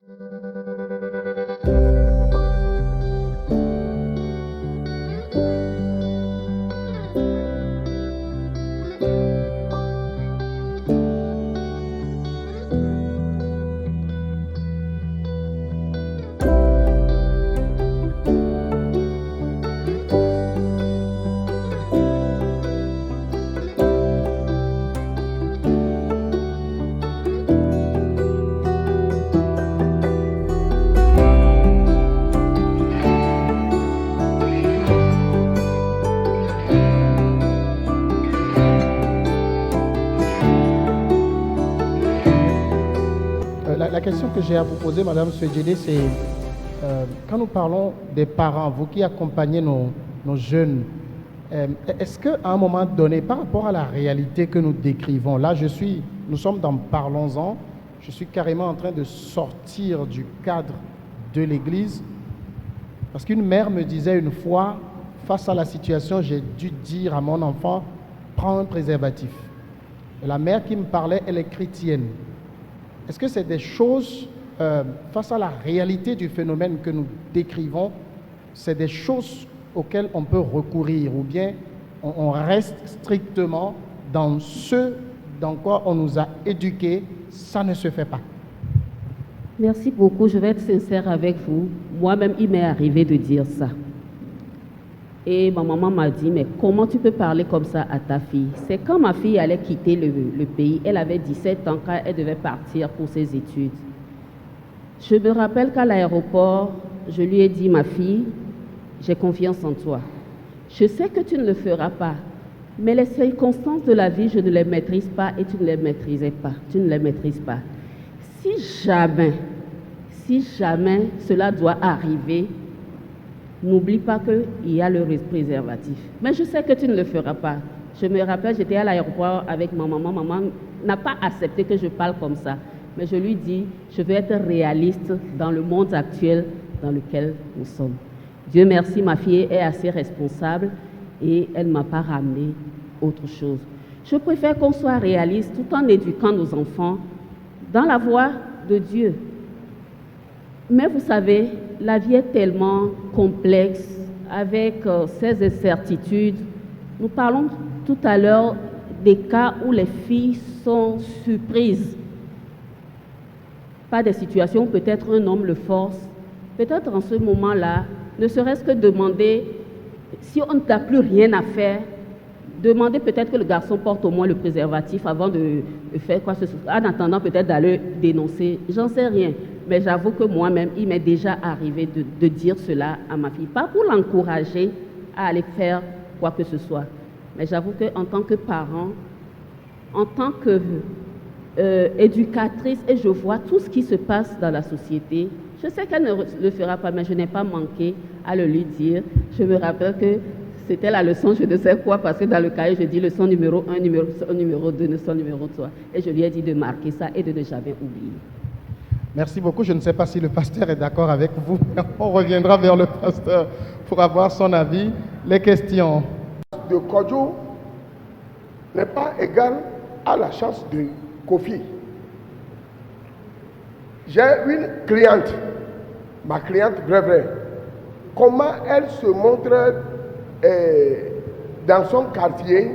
La question que j'ai à vous poser, Madame Swedjede, c'est quand nous parlons des parents, vous qui accompagnez nos jeunes, est-ce qu'à un moment donné, par rapport à la réalité que nous décrivons, là nous sommes dans Parlons-en, je suis carrément en train de sortir du cadre de l'Église, parce qu'une mère me disait une fois, face à la situation, j'ai dû dire à mon enfant, prends un préservatif. Et la mère qui me parlait, elle est chrétienne. Est-ce que c'est des choses, face à la réalité du phénomène que nous décrivons, c'est des choses auxquelles on peut recourir ou bien on reste strictement dans ce dans quoi on nous a éduqués, ça ne se fait pas? Merci beaucoup, je vais être sincère avec vous. Moi-même, il m'est arrivé de dire ça. Et ma maman m'a dit, mais comment tu peux parler comme ça à ta fille? C'est quand ma fille allait quitter le pays, elle avait 17 ans quand elle devait partir pour ses études. Je me rappelle qu'à l'aéroport, je lui ai dit, ma fille, j'ai confiance en toi. Je sais que tu ne le feras pas, mais les circonstances de la vie, je ne les maîtrise pas et tu ne les maîtrisais pas. Tu ne les maîtrises pas. Si jamais cela doit arriver, n'oublie pas qu'il y a le préservatif. Mais je sais que tu ne le feras pas. Je me rappelle, j'étais à l'aéroport avec ma maman. Maman n'a pas accepté que je parle comme ça. Mais je lui dis, je veux être réaliste dans le monde actuel dans lequel nous sommes. Dieu merci, ma fille est assez responsable et elle ne m'a pas ramené autre chose. Je préfère qu'on soit réaliste tout en éduquant nos enfants dans la voie de Dieu. Mais vous savez, la vie est tellement complexe, avec ces incertitudes. Nous parlons tout à l'heure des cas où les filles sont surprises par des situations où peut-être un homme le force. Peut-être en ce moment-là, ne serait-ce que demander, si on n'a plus rien à faire, demander peut-être que le garçon porte au moins le préservatif avant de faire quoi que ce soit, en attendant peut-être d'aller dénoncer, j'en sais rien. Mais j'avoue que moi-même, il m'est déjà arrivé de dire cela à ma fille. Pas pour l'encourager à aller faire quoi que ce soit. Mais j'avoue qu'en tant que parent, en tant qu'éducatrice, et je vois tout ce qui se passe dans la société, je sais qu'elle ne le fera pas, mais je n'ai pas manqué à le lui dire. Je me rappelle que c'était la leçon, je ne sais quoi, parce que dans le cahier, je dis leçon numéro 1, numéro 2, leçon numéro 3. Et je lui ai dit de marquer ça et de ne jamais oublier. Merci beaucoup. Je ne sais pas si le pasteur est d'accord avec vous. On reviendra vers le pasteur pour avoir son avis. Les questions. De Kodjo n'est pas égal à la chance de Kofi. J'ai une cliente, ma cliente Brevre. Comment elle se montre dans son quartier,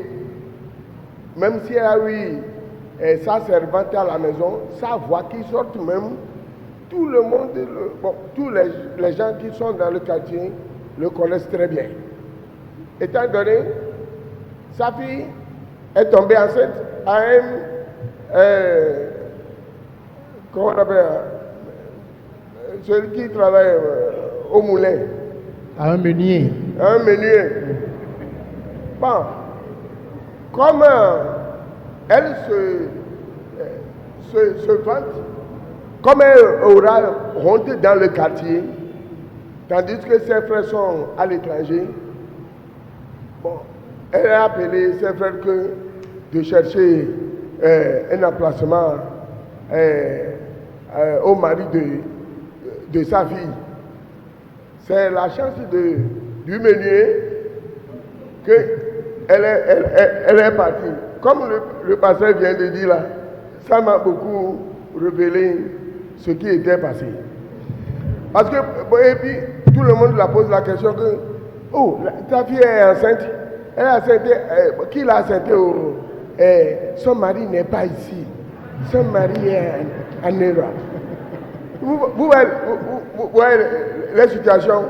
même si elle a eu sa servante à la maison, sa voix qui sort même. Tout le monde, tous les gens qui sont dans le quartier le connaissent très bien. Étant donné, sa fille est tombée enceinte à comment on appelle, celui qui travaille au moulin. À un meunier. Un meunier. Bon, comme elle se vante, comme elle aura honte dans le quartier, tandis que ses frères sont à l'étranger, bon, elle a appelé ses frères de chercher un emplacement au mari de sa fille. C'est la chance du meunier qu'elle est partie. Comme le pasteur vient de dire là, ça m'a beaucoup révélé ce qui était passé. Parce que, et puis, tout le monde la pose la question que, oh, ta fille est enceinte. Elle est enceinte, qui l'a enceinte? Son mari n'est pas ici. Son mari est en Europe. Vous voyez les situations.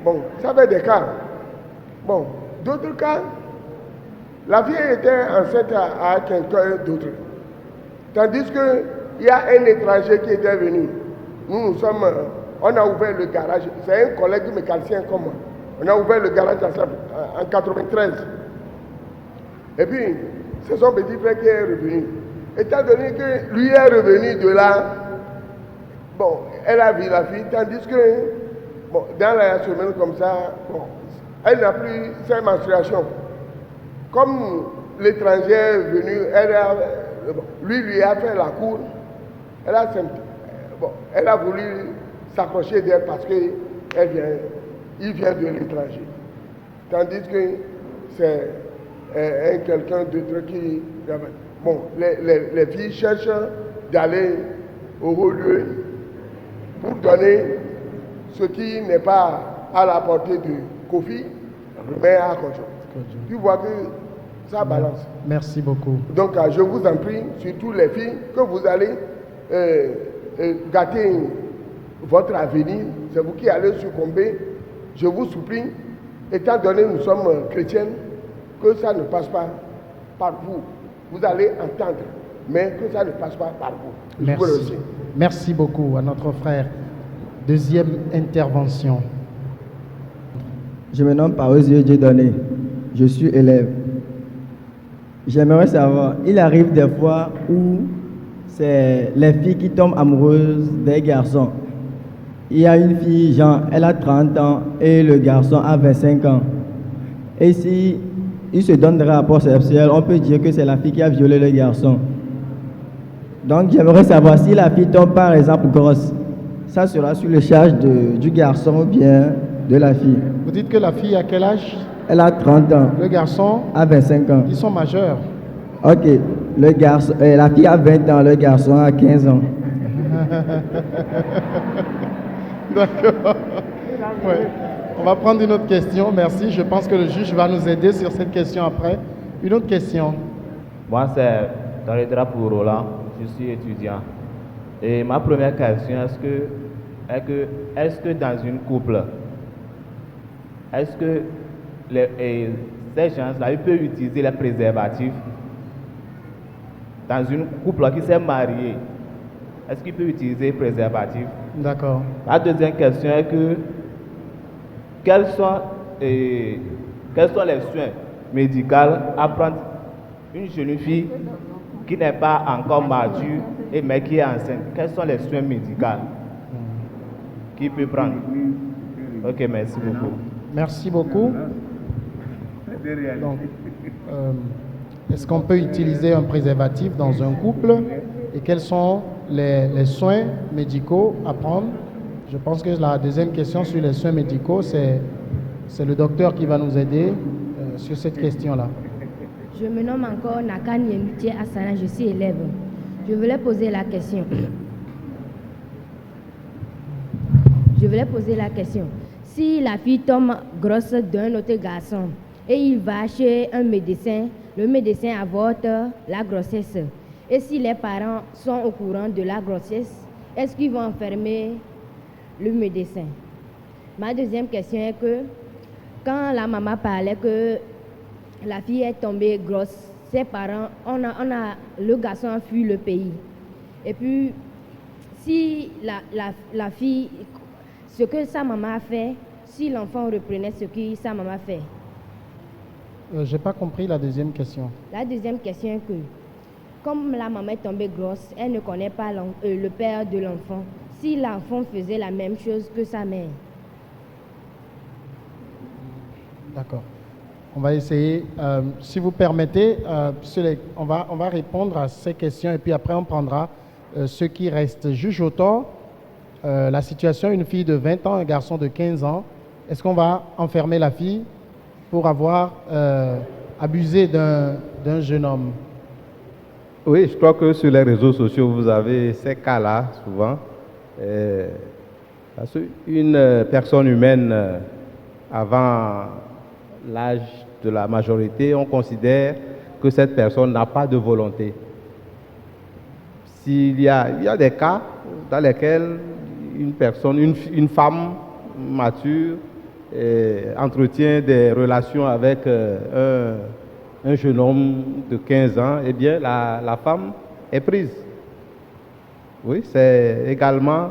Bon, ça fait des cas. Bon, d'autres cas, la fille était enceinte à quelqu'un d'autre. Tandis qu'il y a un étranger qui était venu. On a ouvert le garage. C'est un collègue mécanicien comme moi. On a ouvert le garage en 93. Et puis, c'est son petit frère qui est revenu. Étant donné que lui est revenu de là, bon, elle a vu la fille, tandis que, bon, dans la semaine comme ça, bon, elle n'a plus ses menstruations. Comme l'étranger est venu, lui a fait la cour, elle a voulu s'accrocher d'elle parce qu'il vient de l'étranger. Tandis que c'est quelqu'un d'autre qui... Bon, les filles cherchent d'aller au haut lieu pour donner ce qui n'est pas à la portée de Kofi, mais à Kojo. Tu vois que ça balance. Merci beaucoup. Donc, je vous en prie, surtout les filles, que vous allez gâter votre avenir. C'est vous qui allez succomber. Je vous supplie, étant donné que nous sommes chrétiens, que ça ne passe pas par vous. Vous allez entendre, mais que ça ne passe pas par vous. Merci. Merci beaucoup à notre frère. Deuxième intervention. Je me nomme Parosio Dieudonné. Je suis élève. J'aimerais savoir, il arrive des fois où c'est les filles qui tombent amoureuses des garçons. Il y a une fille, genre, elle a 30 ans et le garçon a 25 ans. Et si il se donne des rapports sexuels, on peut dire que c'est la fille qui a violé le garçon. Donc j'aimerais savoir si la fille tombe par exemple grosse, ça sera sur le charge du garçon ou bien de la fille. Vous dites que la fille a quel âge? Elle a 30 ans. Le garçon a 25 ans. Ils sont majeurs. Ok. Le garçon, la fille a 20 ans, le garçon a 15 ans. D'accord. Ouais. On va prendre une autre question. Merci. Je pense que le juge va nous aider sur cette question après. Une autre question. Moi, c'est dans le drapeau Roland. Je suis étudiant. Et ma première question est-ce que dans une couple, est-ce que ces gens-là, ils peuvent utiliser les préservatifs dans une couple qui s'est marié? Est-ce qu'ils peuvent utiliser les préservatifs? D'accord. La deuxième question est que quels sont les soins médicaux à prendre une jeune fille qui n'est pas encore mature mais qui est enceinte? Quels sont les soins médicaux qu'il peut prendre? Ok, merci beaucoup. Merci beaucoup. Donc, est-ce qu'on peut utiliser un préservatif dans un couple et quels sont les soins médicaux à prendre? Je pense que la deuxième question sur les soins médicaux, c'est le docteur qui va nous aider sur cette question-là. Je me nomme encore Nakan Yemutier Asana, je suis élève. Je voulais poser la question. Si la fille tombe grosse d'un autre garçon et il va chez un médecin, le médecin avorte la grossesse. Et si les parents sont au courant de la grossesse, est-ce qu'ils vont enfermer le médecin? Ma deuxième question est que quand la maman parlait que la fille est tombée grosse, ses parents, le garçon a fui le pays. Et puis, si la fille, ce que sa maman a fait, si l'enfant reprenait ce que sa maman a fait. Je n'ai pas compris la deuxième question. La deuxième question est que, comme la maman est tombée grosse, elle ne connaît pas le père de l'enfant. Si l'enfant faisait la même chose que sa mère. D'accord. On va essayer, si vous permettez, on va répondre à ces questions et puis après on prendra ceux qui restent. Juge auteur, la situation, une fille de 20 ans, un garçon de 15 ans, est-ce qu'on va enfermer la fille pour avoir abusé d'un jeune homme? Oui, je crois que sur les réseaux sociaux, vous avez ces cas-là, souvent. Parce qu'une personne humaine, avant l'âge de la majorité, on considère que cette personne n'a pas de volonté. Il y a des cas dans lesquels une personne, une femme mature, entretient des relations avec un jeune homme de 15 ans, eh bien, la femme est prise. Oui, c'est également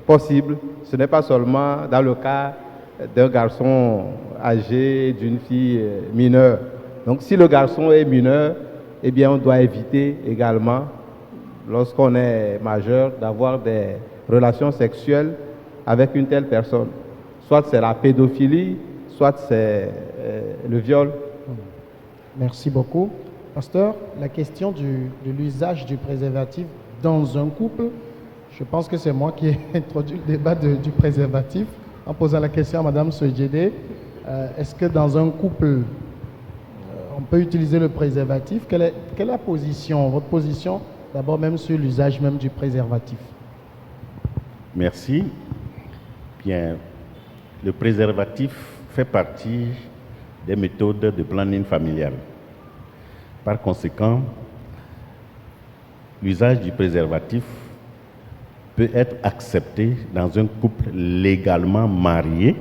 possible. Ce n'est pas seulement dans le cas d'un garçon âgé, d'une fille mineure. Donc, si le garçon est mineur, eh bien, on doit éviter également, lorsqu'on est majeur, d'avoir des relations sexuelles avec une telle personne. Soit c'est la pédophilie, soit c'est le viol. Merci beaucoup. Pasteur, la question de l'usage du préservatif dans un couple, je pense que c'est moi qui ai introduit le débat du préservatif en posant la question à Mme Sojedé. Est-ce que dans un couple, on peut utiliser le préservatif? Quelle est la position, votre position, d'abord même sur l'usage même du préservatif? Merci. Bien, le préservatif fait partie des méthodes de planning familial. Par conséquent, l'usage du préservatif peut être accepté dans un couple légalement marié,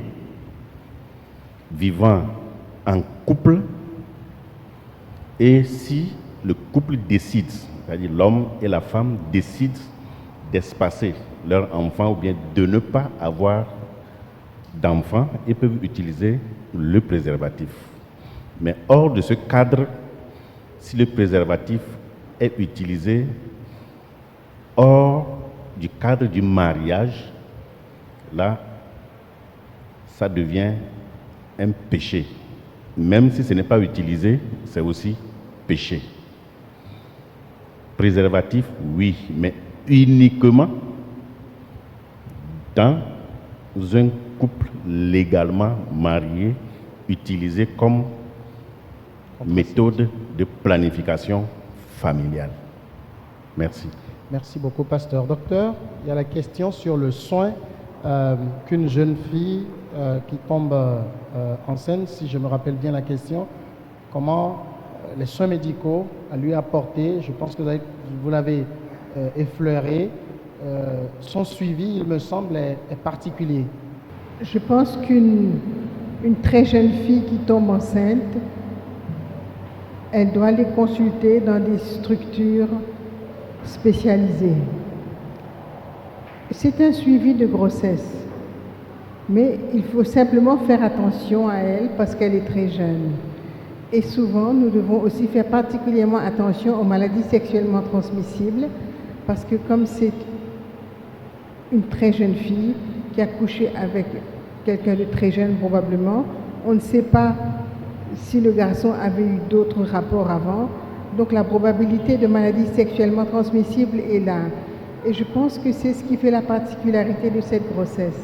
vivant en couple, et si le couple décide, c'est-à-dire l'homme et la femme décident d'espacer leur enfant ou bien de ne pas avoir d'enfants, ils peuvent utiliser le préservatif. Mais hors de ce cadre, si le préservatif est utilisé hors du cadre du mariage, là, ça devient un péché. Même si ce n'est pas utilisé, c'est aussi péché. Préservatif, oui, mais uniquement dans un couple légalement marié, utilisé comme méthode de planification familiale. Merci. Merci beaucoup, pasteur. Docteur, il y a la question sur le soin qu'une jeune fille qui tombe enceinte, si je me rappelle bien la question, comment les soins médicaux à lui apporter, je pense que vous l'avez effleuré, son suivi, il me semble, est particulier. Je pense qu'une très jeune fille qui tombe enceinte, elle doit les consulter dans des structures spécialisées. C'est un suivi de grossesse, mais il faut simplement faire attention à elle parce qu'elle est très jeune. Et souvent, nous devons aussi faire particulièrement attention aux maladies sexuellement transmissibles parce que comme c'est une très jeune fille qui a couché avec quelqu'un de très jeune probablement, on ne sait pas si le garçon avait eu d'autres rapports avant. Donc la probabilité de maladie sexuellement transmissible est là. Et je pense que c'est ce qui fait la particularité de cette grossesse.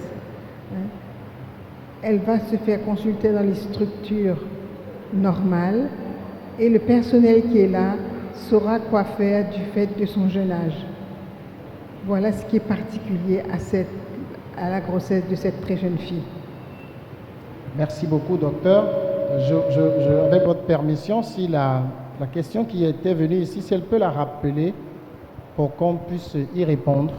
Elle va se faire consulter dans les structures normales et le personnel qui est là saura quoi faire du fait de son jeune âge. Voilà ce qui est particulier à la grossesse de cette très jeune fille. Merci beaucoup, docteur. Avec votre permission, si la question qui était venue ici, si elle peut la rappeler pour qu'on puisse y répondre.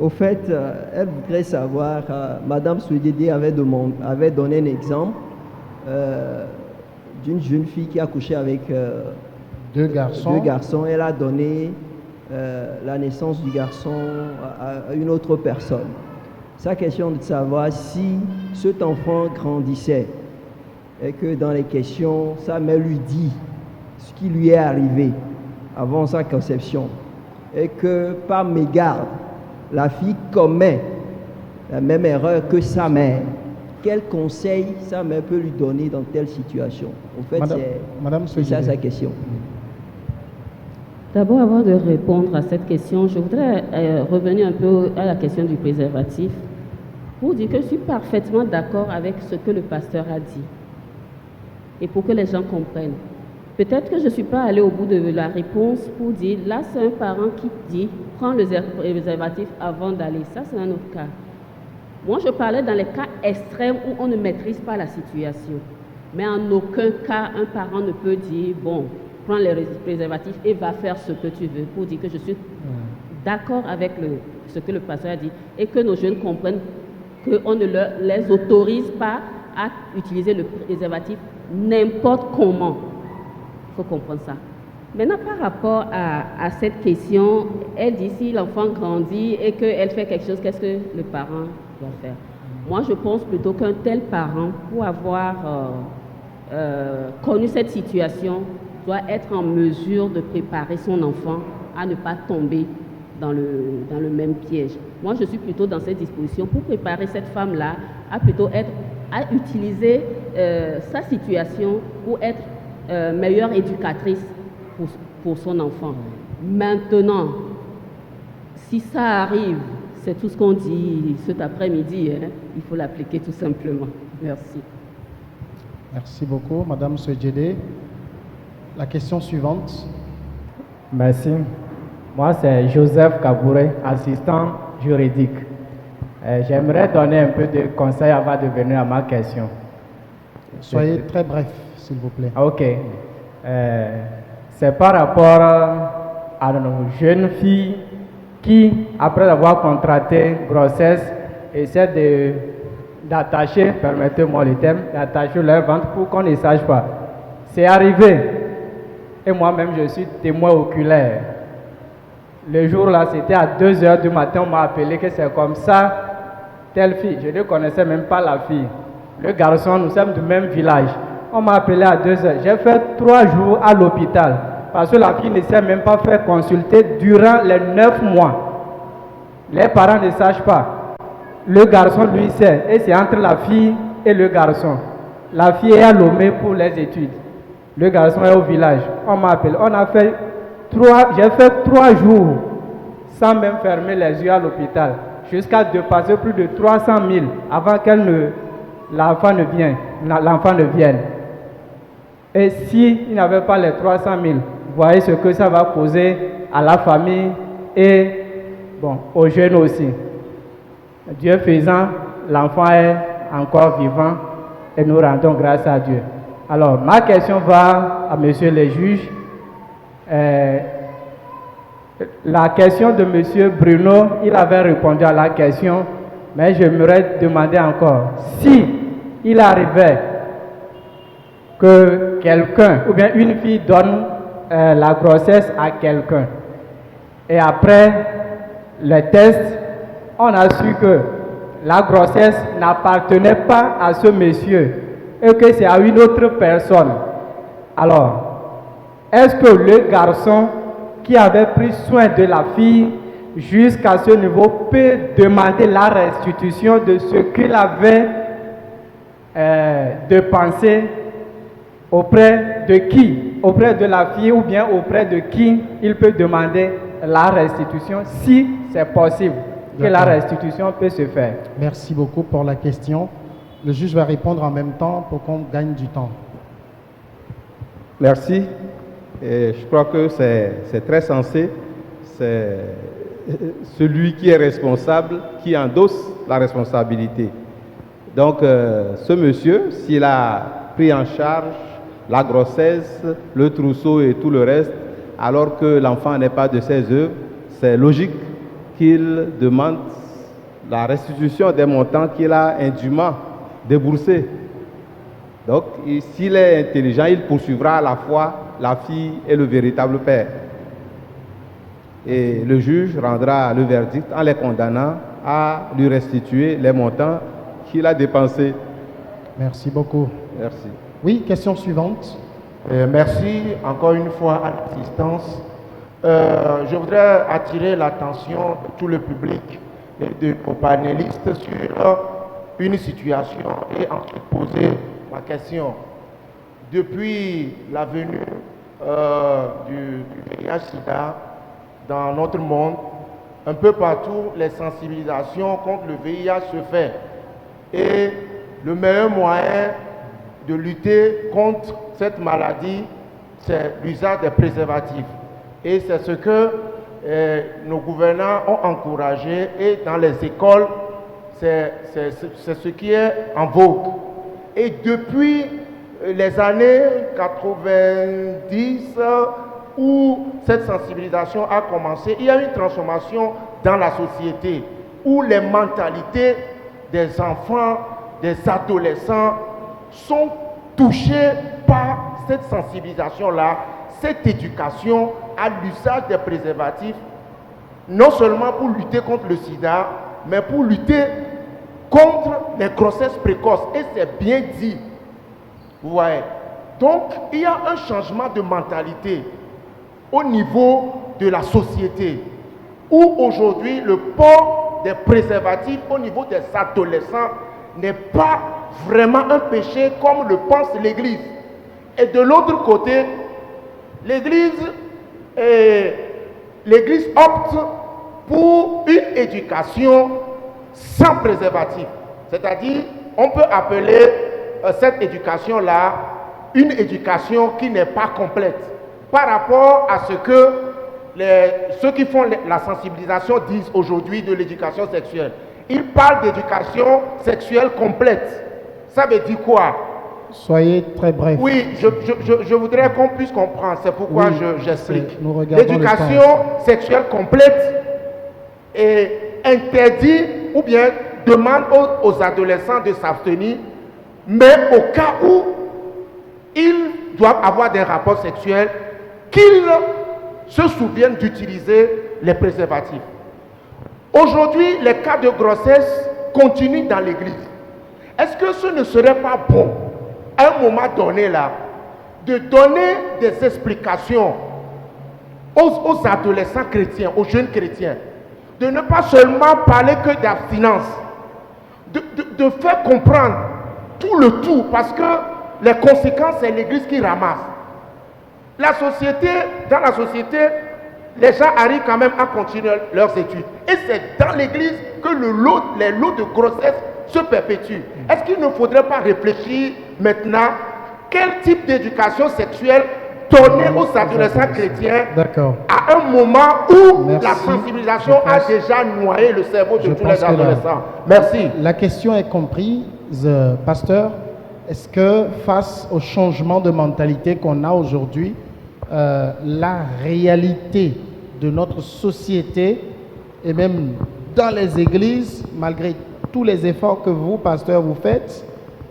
Au fait, elle voudrait savoir, Madame Sojedé avait donné un exemple d'une jeune fille qui a couché avec deux garçons. Elle a donné la naissance du garçon à une autre personne. Sa question est de savoir si cet enfant grandissait et que dans les questions, sa mère lui dit ce qui lui est arrivé avant sa conception et que par mégarde, la fille commet la même erreur que sa mère. Quel conseil sa mère peut lui donner dans telle situation? En fait, c'est ça sa question. D'abord, avant de répondre à cette question, je voudrais revenir un peu à la question du préservatif pour dire que je suis parfaitement d'accord avec ce que le pasteur a dit. et pour que les gens comprennent. Peut-être que je ne suis pas allée au bout de la réponse pour dire, là c'est un parent qui dit, prends le préservatif avant d'aller. Ça c'est un autre cas. Moi je parlais dans les cas extrêmes où on ne maîtrise pas la situation. Mais en aucun cas un parent ne peut dire, bon, prends les préservatifs et va faire ce que tu veux, pour dire que je suis d'accord avec ce que le pasteur a dit et que nos jeunes comprennent qu'on ne les autorise pas à utiliser le préservatif n'importe comment. Il faut comprendre ça. Maintenant, par rapport à cette question, elle dit si l'enfant grandit et qu'elle fait quelque chose, qu'est-ce que le parent doit faire? Moi, je pense plutôt qu'un tel parent, pour avoir connu cette situation, doit être en mesure de préparer son enfant à ne pas tomber dans le même piège. Moi, je suis plutôt dans cette disposition pour préparer cette femme-là à utiliser sa situation pour être meilleure éducatrice pour son enfant. Maintenant, si ça arrive, c'est tout ce qu'on dit cet après-midi, hein, il faut l'appliquer tout simplement. Merci. Merci beaucoup, Madame Swedjede. La question suivante. Merci. Moi, c'est Joseph Kabouré, assistant juridique. J'aimerais donner un peu de conseils avant de venir à ma question. Soyez très bref, s'il vous plaît. Ok. C'est par rapport à nos jeunes filles qui, après avoir contracté grossesse, essaient d'attacher, permettez-moi le terme, d'attacher leur ventre pour qu'on ne sache pas. C'est arrivé. Et moi-même, je suis témoin oculaire. Le jour-là, c'était à 2 h du matin, on m'a appelé que c'est comme ça, telle fille. Je ne connaissais même pas la fille. Le garçon, nous sommes du même village. On m'a appelé à 2 h. J'ai fait 3 jours à l'hôpital parce que la fille ne s'est même pas fait consulter durant les 9 mois. Les parents ne sachent pas. Le garçon, lui, sait. Et c'est entre la fille et le garçon. La fille est à Lomé pour les études. Le garçon est au village. On m'a appelé. J'ai fait 3 jours sans même fermer les yeux à l'hôpital, jusqu'à dépasser plus de 300 000 avant que l'enfant ne vienne. Et s'il n'avait pas les 300 000, vous voyez ce que ça va causer à la famille et aux jeunes aussi. Dieu faisant, l'enfant est encore vivant et nous rendons grâce à Dieu. Alors, ma question va à monsieur le juge. La question de monsieur Bruno, il avait répondu à la question, mais j'aimerais demander encore, si il arrivait que quelqu'un, ou bien une fille donne la grossesse à quelqu'un, et après le test, on a su que la grossesse n'appartenait pas à ce monsieur, et que c'est à une autre personne. Alors, est-ce que le garçon qui avait pris soin de la fille jusqu'à ce niveau peut demander la restitution de ce qu'il avait dépensé auprès de qui? Auprès de la fille ou bien auprès de qui il peut demander la restitution si c'est possible que la restitution peut se faire? Merci beaucoup pour la question. Le juge va répondre en même temps pour qu'on gagne du temps. Merci. Et je crois que c'est très sensé. C'est celui qui est responsable qui endosse la responsabilité. Donc, ce monsieur, s'il a pris en charge la grossesse, le trousseau et tout le reste, alors que l'enfant n'est pas de ses œuvres, c'est logique qu'il demande la restitution des montants qu'il a indûment déboursés. Donc, s'il est intelligent, il poursuivra à la fois la fille et le véritable père. Et le juge rendra le verdict en les condamnant à lui restituer les montants qu'il a dépensés. Merci beaucoup. Merci. Oui, question suivante. Merci encore une fois à l'assistance. Je voudrais attirer l'attention de tout le public et de nos panélistes sur une situation et ensuite poser ma question. Depuis la venue du VIH-Sida dans notre monde, un peu partout, les sensibilisations contre le VIH se font. Et le meilleur moyen de lutter contre cette maladie, c'est l'usage des préservatifs. Et c'est ce que nos gouvernants ont encouragé, et dans les écoles, c'est ce qui est en vogue. Et depuis les années 90, où cette sensibilisation a commencé, il y a une transformation dans la société, où les mentalités des enfants, des adolescents sont touchées par cette sensibilisation-là, cette éducation à l'usage des préservatifs, non seulement pour lutter contre le sida, mais pour lutter contre les grossesses précoces. Et c'est bien dit. Vous voyez. Donc, il y a un changement de mentalité au niveau de la société, où aujourd'hui le port des préservatifs au niveau des adolescents n'est pas vraiment un péché comme le pense l'Église. Et de l'autre côté, l'Église opte pour une éducation sans préservatif. C'est-à-dire, on peut appeler cette éducation-là une éducation qui n'est pas complète par rapport à ce que ceux qui font la sensibilisation disent aujourd'hui de l'éducation sexuelle. Ils parlent d'éducation sexuelle complète. Ça veut dire quoi? Soyez très bref. Oui, je voudrais qu'on puisse comprendre. C'est pourquoi j'explique. L'éducation sexuelle complète est interdit ou bien demande aux adolescents de s'abstenir, mais au cas où ils doivent avoir des rapports sexuels, qu'ils se souviennent d'utiliser les préservatifs. Aujourd'hui, les cas de grossesse continuent dans l'Église. Est-ce que ce ne serait pas bon, à un moment donné là, de donner des explications aux adolescents chrétiens, aux jeunes chrétiens, de ne pas seulement parler que d'abstinence, de faire comprendre tout le tout, parce que les conséquences, c'est l'Église qui ramasse. Dans la société, les gens arrivent quand même à continuer leurs études. Et c'est dans l'Église que les lots de grossesse se perpétuent. Est-ce qu'il ne faudrait pas réfléchir maintenant quel type d'éducation sexuelle donner aux adolescents chrétiens à un moment où la sensibilisation a déjà noyé le cerveau de tous les adolescents? Merci. La question est comprise, pasteur. Est-ce que face au changement de mentalité qu'on a aujourd'hui, la réalité de notre société et même dans les églises, malgré tous les efforts que vous, pasteur, vous faites,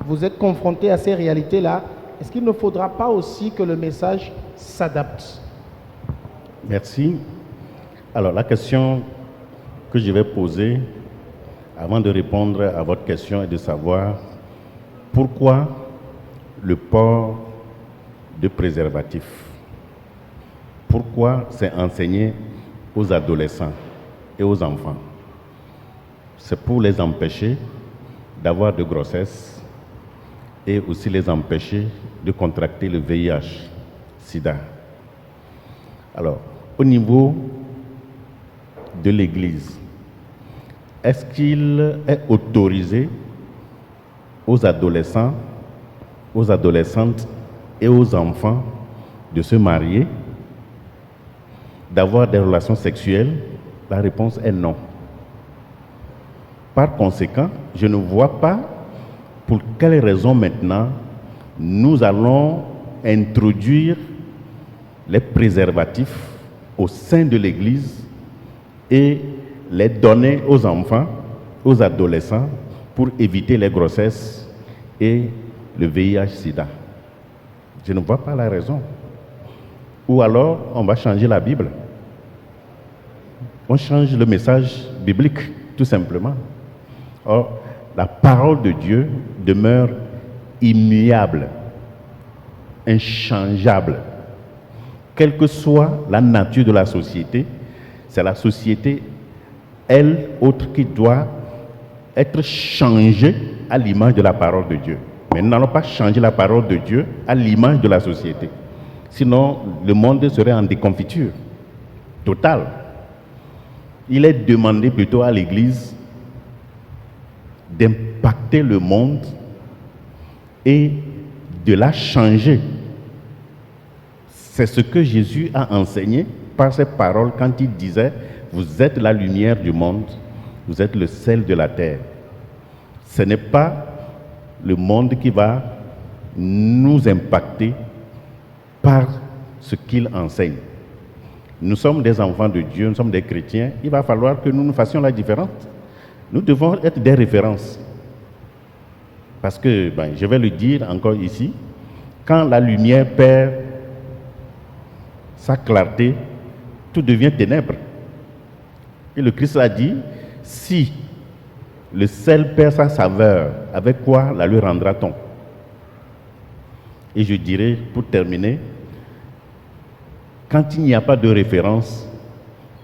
vous êtes confrontés à ces réalités-là, est-ce qu'il ne faudra pas aussi que le message s'adapte? Merci. Alors, la question que je vais poser, avant de répondre à votre question, est de savoir pourquoi le port de préservatifs? Pourquoi c'est enseigné aux adolescents et aux enfants? C'est pour les empêcher d'avoir de grossesse et aussi les empêcher de contracter le VIH, SIDA. Alors, au niveau de l'Église, est-ce qu'il est autorisé aux adolescents, aux adolescentes et aux enfants de se marier, d'avoir des relations sexuelles? La réponse est non. Par conséquent, je ne vois pas pour quelle raison maintenant nous allons introduire les préservatifs au sein de l'Église et les donner aux enfants, aux adolescents, pour éviter les grossesses et le VIH-Sida. Je ne vois pas la raison. Ou alors, on va changer la Bible. On change le message biblique, tout simplement. Or, la parole de Dieu demeure immuable, inchangeable. Quelle que soit la nature de la société, c'est la société, elle, autre, qui doit être changée à l'image de la parole de Dieu. Mais nous n'allons pas changer la parole de Dieu à l'image de la société. Sinon, le monde serait en déconfiture totale. Il est demandé plutôt à l'Église d'impacter le monde et de la changer. C'est ce que Jésus a enseigné par ses paroles quand il disait « Vous êtes la lumière du monde, vous êtes le sel de la terre ». Ce n'est pas le monde qui va nous impacter par ce qu'il enseigne. Nous sommes des enfants de Dieu, nous sommes des chrétiens, il va falloir que nous fassions la différence. Nous devons être des références. Parce que, je vais le dire encore ici, quand la lumière perd sa clarté, tout devient ténèbres. Et le Christ a dit, si le sel perd sa saveur, avec quoi la lui rendra-t-on? Et je dirais, pour terminer, quand il n'y a pas de référence,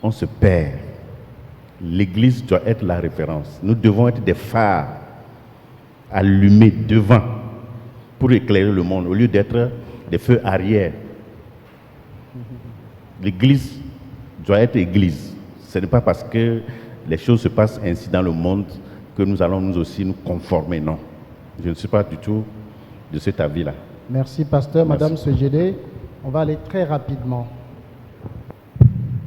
on se perd. L'Église doit être la référence. Nous devons être des phares allumés devant pour éclairer le monde, au lieu d'être des feux arrière. L'Église doit être Église. Ce n'est pas parce que les choses se passent ainsi dans le monde que nous allons nous aussi nous conformer, non. Je ne suis pas du tout de cet avis-là. Merci, pasteur. Merci. Madame Segedé, on va aller très rapidement.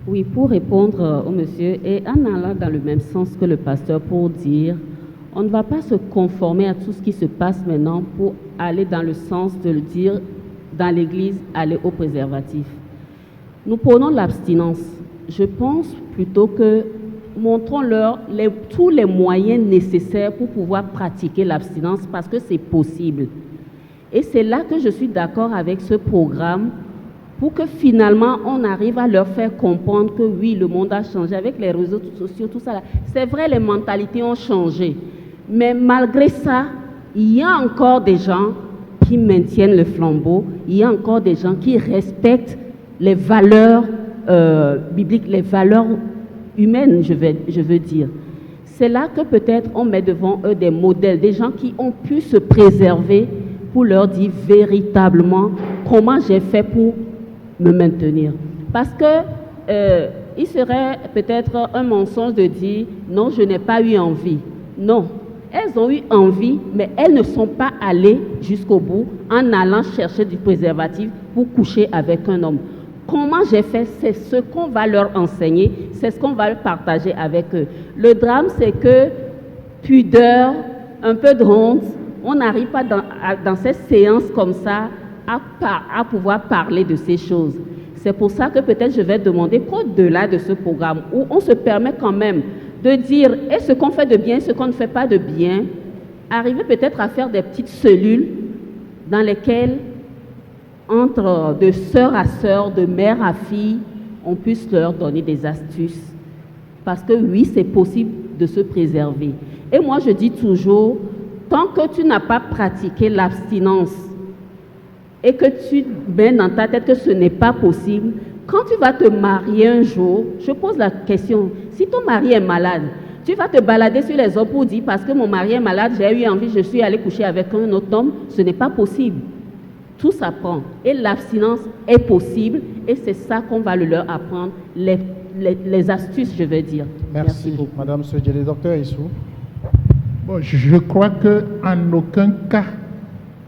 Oui, pour répondre au monsieur, et en allant dans le même sens que le pasteur pour dire, on ne va pas se conformer à tout ce qui se passe maintenant pour aller dans le sens de le dire dans l'Église, aller au préservatif. Nous prenons l'abstinence. Je pense plutôt que montrons-leur tous les moyens nécessaires pour pouvoir pratiquer l'abstinence parce que c'est possible. Et c'est là que je suis d'accord avec ce programme pour que finalement on arrive à leur faire comprendre que oui, le monde a changé avec les réseaux sociaux, tout ça. C'est vrai, les mentalités ont changé. Mais malgré ça, il y a encore des gens qui maintiennent le flambeau, il y a encore des gens qui respectent les valeurs bibliques, les valeurs humaines, je veux dire. C'est là que peut-être on met devant eux des modèles, des gens qui ont pu se préserver pour leur dire véritablement comment j'ai fait pour me maintenir. Parce que il serait peut-être un mensonge de dire non, je n'ai pas eu envie. Non, elles ont eu envie, mais elles ne sont pas allées jusqu'au bout en allant chercher du préservatif pour coucher avec un homme. Comment j'ai fait, c'est ce qu'on va leur enseigner, c'est ce qu'on va partager avec eux. Le drame, c'est que pudeur, un peu de honte, on n'arrive pas dans ces séances comme ça à pouvoir parler de ces choses. C'est pour ça que peut-être je vais demander qu'au-delà de ce programme, où on se permet quand même de dire et ce qu'on fait de bien, ce qu'on ne fait pas de bien, arriver peut-être à faire des petites cellules dans lesquelles, entre de sœur à sœur, de mère à fille, on puisse leur donner des astuces. Parce que oui, c'est possible de se préserver. Et moi, je dis toujours, tant que tu n'as pas pratiqué l'abstinence et que tu mets dans ta tête que ce n'est pas possible, quand tu vas te marier un jour, je pose la question, si ton mari est malade, tu vas te balader sur les hommes pour dire parce que mon mari est malade, j'ai eu envie, je suis allé coucher avec un autre homme, ce n'est pas possible. Tout s'apprend et l'abstinence est possible et c'est ça qu'on va leur apprendre, les astuces, je veux dire. Merci beaucoup. Madame Segedé. Docteur Issou. Bon, je crois qu'en aucun cas,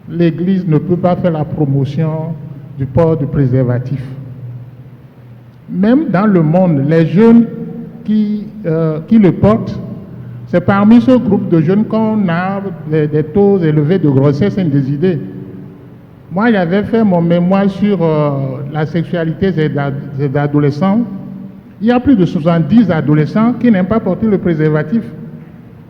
l'Église ne peut pas faire la promotion du port du préservatif. Même dans le monde, les jeunes qui le portent, c'est parmi ce groupe de jeunes qu'on a des taux élevés de grossesse indésirée. Moi, j'avais fait mon mémoire sur la sexualité des adolescents. Il y a plus de 70 adolescents qui n'aiment pas porter le préservatif.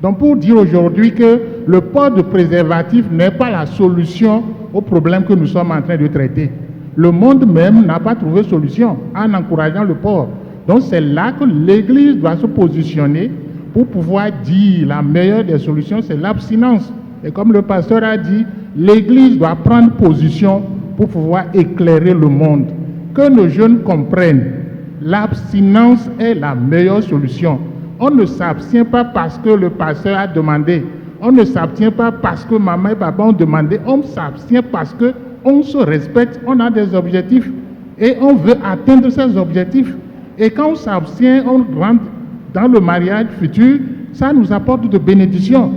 Donc, pour dire aujourd'hui que le port de préservatif n'est pas la solution au problème que nous sommes en train de traiter. Le monde même n'a pas trouvé solution en encourageant le port. Donc, c'est là que l'Église doit se positionner pour pouvoir dire la meilleure des solutions, c'est l'abstinence. Et comme le pasteur a dit, l'Église doit prendre position pour pouvoir éclairer le monde. Que nos jeunes comprennent, l'abstinence est la meilleure solution. On ne s'abstient pas parce que le pasteur a demandé. On ne s'abstient pas parce que maman et papa ont demandé. On s'abstient parce qu'on se respecte, on a des objectifs et on veut atteindre ces objectifs. Et quand on s'abstient, on rentre dans le mariage futur, ça nous apporte de bénédictions.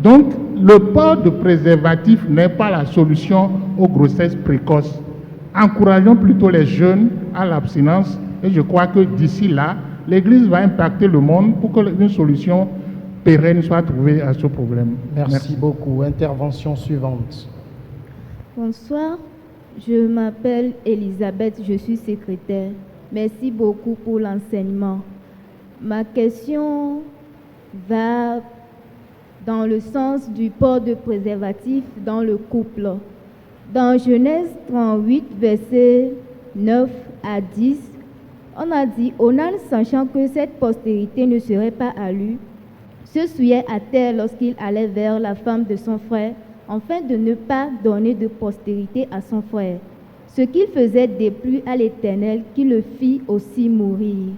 Donc, le port de préservatif n'est pas la solution aux grossesses précoces. Encourageons plutôt les jeunes à l'abstinence et je crois que d'ici là, l'Église va impacter le monde pour qu'une solution pérenne soit trouvée à ce problème. Merci beaucoup. Intervention suivante. Bonsoir, je m'appelle Elisabeth, je suis secrétaire. Merci beaucoup pour l'enseignement. Ma question va dans le sens du port de préservatif dans le couple. Dans Genèse 38, versets 9 à 10, on a dit, Onan, sachant que cette postérité ne serait pas à lui, se souillait à terre lorsqu'il allait vers la femme de son frère, afin de ne pas donner de postérité à son frère. Ce qu'il faisait déplut à l'Éternel, qui le fit aussi mourir.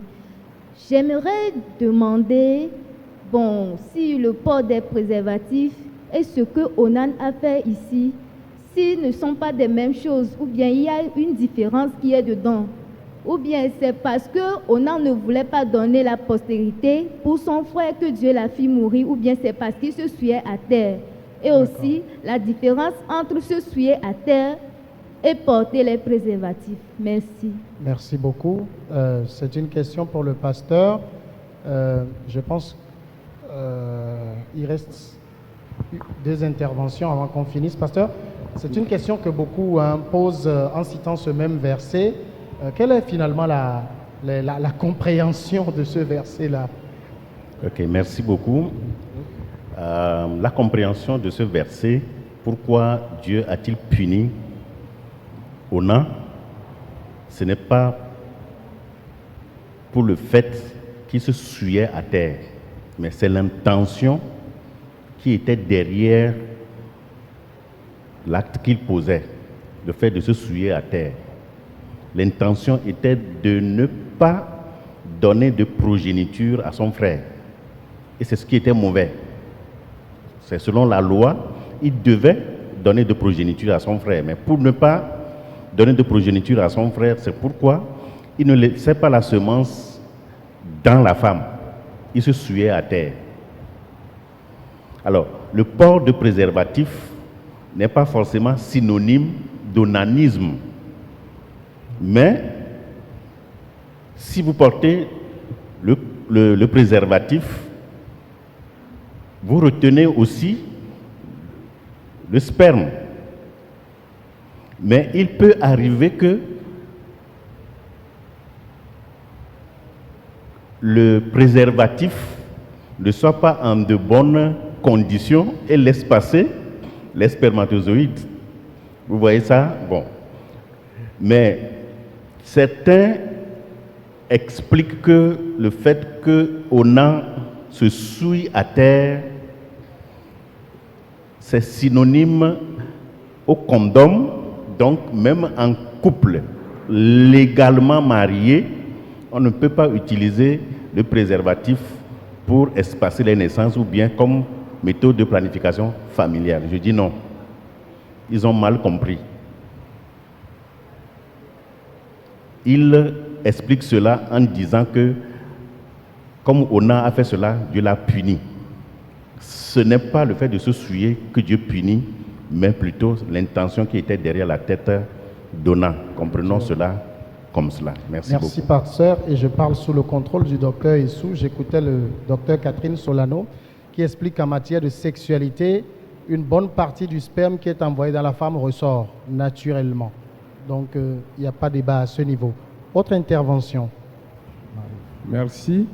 J'aimerais demander, si le port des préservatifs et ce que Onan a fait ici, s'ils ne sont pas des mêmes choses, ou bien il y a une différence qui est dedans, ou bien c'est parce que Onan ne voulait pas donner la postérité pour son frère que Dieu l'a fait mourir, ou bien c'est parce qu'il se souillait à terre. Et aussi la différence entre se souiller à terre et porter les préservatifs. Merci. Merci beaucoup. C'est une question pour le pasteur. Je pense qu'il reste 2 interventions avant qu'on finisse. Pasteur, c'est une question que beaucoup posent en citant ce même verset. Quelle est finalement la compréhension de ce verset-là? Ok, merci beaucoup. La compréhension de ce verset, pourquoi Dieu a-t-il puni Onan? Ce n'est pas pour le fait qu'il se souillait à terre, mais c'est l'intention qui était derrière l'acte qu'il posait, le fait de se souiller à terre. L'intention était de ne pas donner de progéniture à son frère. Et c'est ce qui était mauvais. C'est selon la loi, il devait donner de progéniture à son frère. Mais pour ne pas donner de progéniture à son frère, c'est pourquoi il ne laissait pas la semence dans la femme. Il se souillait à terre. Alors, le port de préservatif n'est pas forcément synonyme d'onanisme. Mais, si vous portez le préservatif, vous retenez aussi le sperme. Mais il peut arriver que le préservatif ne soit pas en de bonnes conditions et laisse passer les spermatozoïdes. Vous voyez ça? Bon. Mais certains expliquent que le fait que Onan se souille à terre, c'est synonyme au condom. Donc même en couple légalement marié, on ne peut pas utiliser le préservatif pour espacer les naissances ou bien comme méthode de planification familiale. Je dis non. Ils ont mal compris. Ils expliquent cela en disant que comme Onan a fait cela, Dieu l'a puni. Ce n'est pas le fait de se souiller que Dieu punit, mais plutôt l'intention qui était derrière la tête d'Onan. Comprenons cela comme cela. Merci beaucoup. Merci, pasteur. Et je parle sous le contrôle du docteur Issou. J'écoutais le docteur Catherine Solano qui explique qu'en matière de sexualité, une bonne partie du sperme qui est envoyé dans la femme ressort naturellement. Donc, il n'y a pas de débat à ce niveau. Autre intervention. Merci.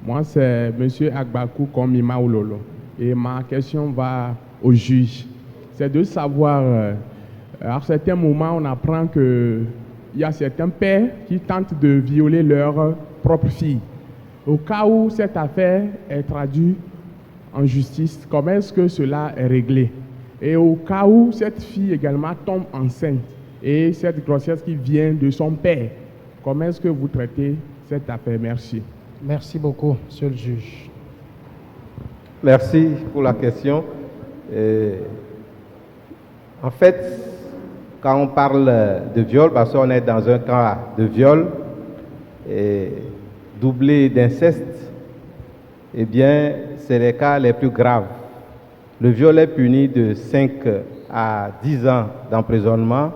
Moi, c'est M. Agbakou Komima Oulolo. Et ma question va au juge. C'est de savoir, à certains moments, on apprend qu'il y a certains pères qui tentent de violer leur propre fille. Au cas où cette affaire est traduite en justice, comment est-ce que cela est réglé? Et au cas où cette fille également tombe enceinte et cette grossesse qui vient de son père, comment est-ce que vous traitez cette affaire? Merci. Merci beaucoup, monsieur le juge. Merci pour la question. En fait, quand on parle de viol, parce qu'on est dans un cas de viol doublé d'inceste, eh bien, c'est les cas les plus graves. Le viol est puni de 5 à 10 ans d'emprisonnement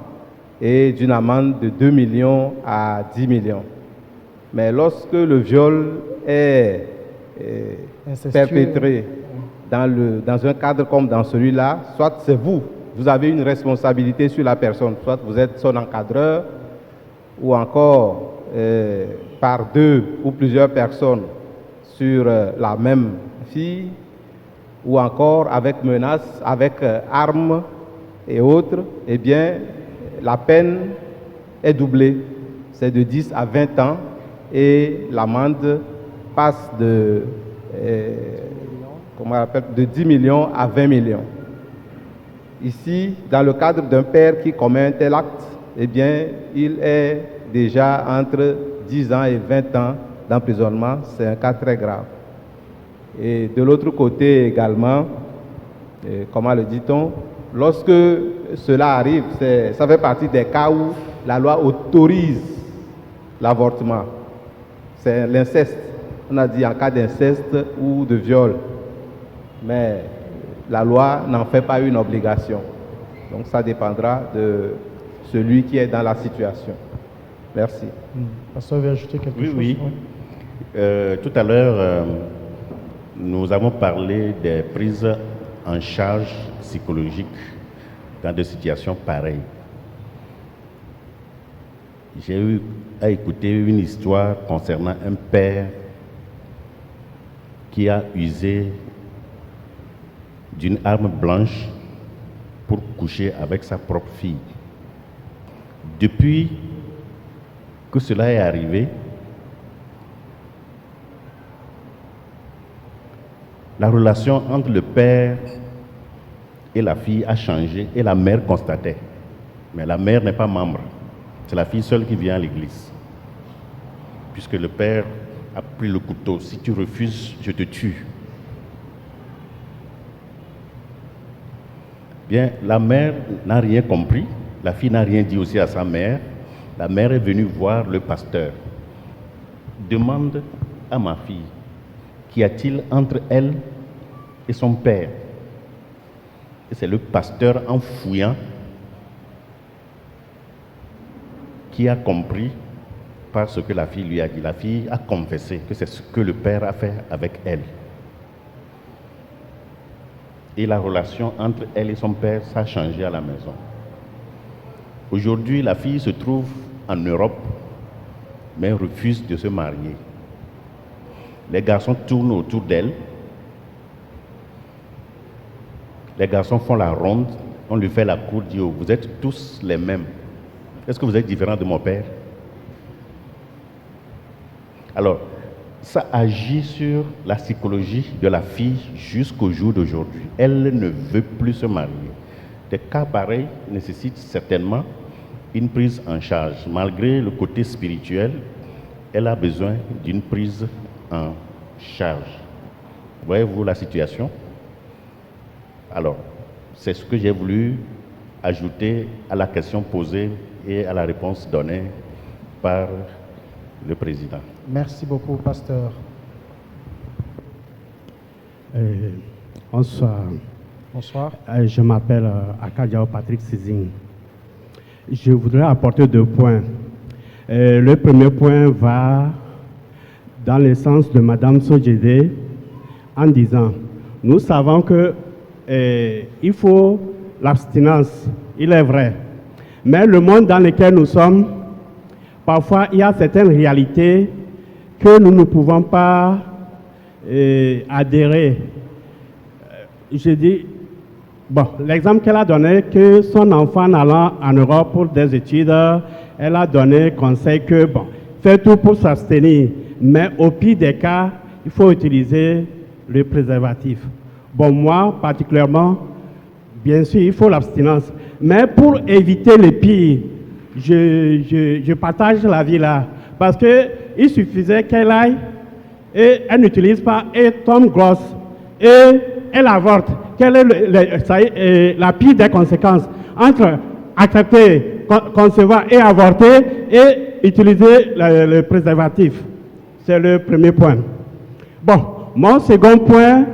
et d'une amende de 2 millions à 10 millions. Mais lorsque le viol est perpétré dans un cadre comme dans celui-là, soit c'est vous avez une responsabilité sur la personne, soit vous êtes son encadreur, ou encore par 2 ou plusieurs personnes sur la même fille, ou encore avec menaces, avec armes et autres, eh bien, la peine est doublée. C'est de 10 à 20 ans et l'amende passe de 10 millions à 20 millions. Ici, dans le cadre d'un père qui commet un tel acte, eh bien, il est déjà entre 10 ans et 20 ans d'emprisonnement. C'est un cas très grave. Et de l'autre côté également, comment le dit-on, lorsque cela arrive, ça fait partie des cas où la loi autorise l'avortement. C'est l'inceste. On a dit en cas d'inceste ou de viol. Mais la loi n'en fait pas une obligation. Donc ça dépendra de celui qui est dans la situation. Merci. Pasteur veut ajouter quelque chose? Oui. Tout à l'heure, nous avons parlé des prises en charge psychologiques dans des situations pareilles. J'ai eu à écouter une histoire concernant un père qui a usé d'une arme blanche pour coucher avec sa propre fille. Depuis que cela est arrivé, la relation entre le père et la fille a changé et la mère constatait. Mais la mère n'est pas membre. C'est la fille seule qui vient à l'église. Puisque le père a pris le couteau. Si tu refuses, je te tue. Bien, la mère n'a rien compris. La fille n'a rien dit aussi à sa mère. La mère est venue voir le pasteur. Demande à ma fille, qu'y a-t-il entre elle et son père? Et c'est le pasteur, en fouillant, qui a compris par ce que la fille lui a dit. La fille a confessé que c'est ce que le père a fait avec elle. Et la relation entre elle et son père, ça a changé à la maison. Aujourd'hui, la fille se trouve en Europe, mais refuse de se marier. Les garçons tournent autour d'elle. Les garçons font la ronde, on lui fait la cour, dit, oh, vous êtes tous les mêmes. Est-ce que vous êtes différents de mon père? Alors, ça agit sur la psychologie de la fille jusqu'au jour d'aujourd'hui. Elle ne veut plus se marier. Des cas pareils nécessitent certainement une prise en charge. Malgré le côté spirituel, elle a besoin d'une prise en charge. Voyez-vous la situation? Alors, c'est ce que j'ai voulu ajouter à la question posée et à la réponse donnée par le président. Merci beaucoup, pasteur. Bonsoir. Bonsoir. Je m'appelle Akadiao Patrick Sizing. Je voudrais apporter 2 points. Le premier point va dans le sens de Madame Sojede en disant, nous savons que il faut l'abstinence, il est vrai. Mais le monde dans lequel nous sommes, parfois il y a certaines réalités que nous ne pouvons pas adhérer. Je dis, bon, l'exemple qu'elle a donné, que son enfant allant en Europe pour des études, elle a donné conseil que, bon, fais tout pour s'abstenir, mais au pire des cas, il faut utiliser le préservatif. Bon, moi, particulièrement, bien sûr, il faut l'abstinence, mais pour éviter le pire, je partage la vie là, parce qu'il suffisait qu'elle aille et elle n'utilise pas et tombe grosse et elle avorte. Quelle est la pire des conséquences entre accepter, concevoir et avorter et utiliser le préservatif? C'est le premier point. Bon, mon second point,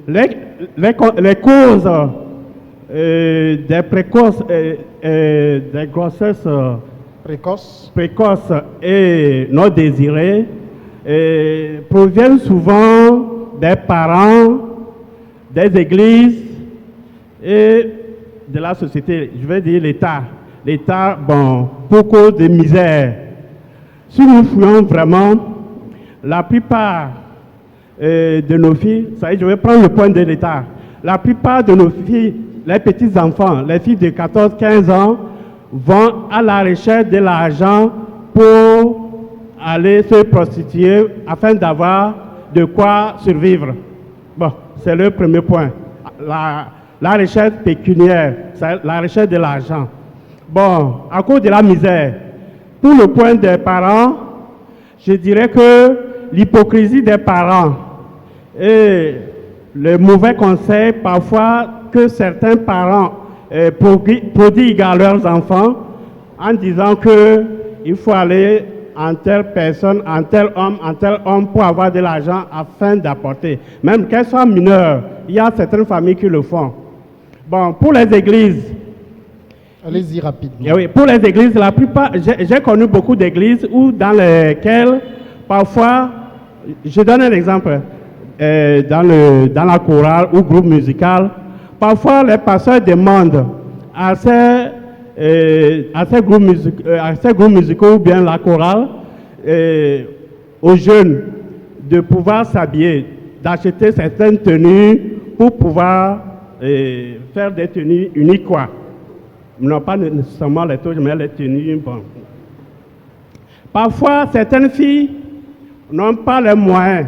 les causes des grossesses précoces et non désirées proviennent souvent des parents, des églises et de la société, je vais dire l'État. L'État, bon, pour cause de misère. Si nous fouillons vraiment, la plupart de nos filles, ça y est, je vais prendre le point de l'État. La plupart de nos filles, les petits-enfants, les filles de 14-15 ans, vont à la recherche de l'argent pour aller se prostituer afin d'avoir de quoi survivre. Bon, c'est le premier point. La recherche pécuniaire, la recherche de l'argent. Bon, à cause de la misère, pour le point des parents, je dirais que l'hypocrisie des parents et le mauvais conseil parfois que certains parents prodiguent à leurs enfants en disant qu'il faut aller en telle personne, en tel homme pour avoir de l'argent afin d'apporter. Même qu'elles soient mineures, il y a certaines familles qui le font. Bon, pour les églises, allez-y rapidement. Oui, pour les églises, la plupart, j'ai connu beaucoup d'églises dans lesquelles, parfois, je donne un exemple, dans la chorale ou groupe musical, parfois les pasteurs demandent à ces groupes musicaux ou bien la chorale, aux jeunes de pouvoir s'habiller, d'acheter certaines tenues pour pouvoir faire des tenues uniques, quoi. Non pas nécessairement les touches, mais les tenues. Bon. Parfois, certaines filles n'ont pas les moyens.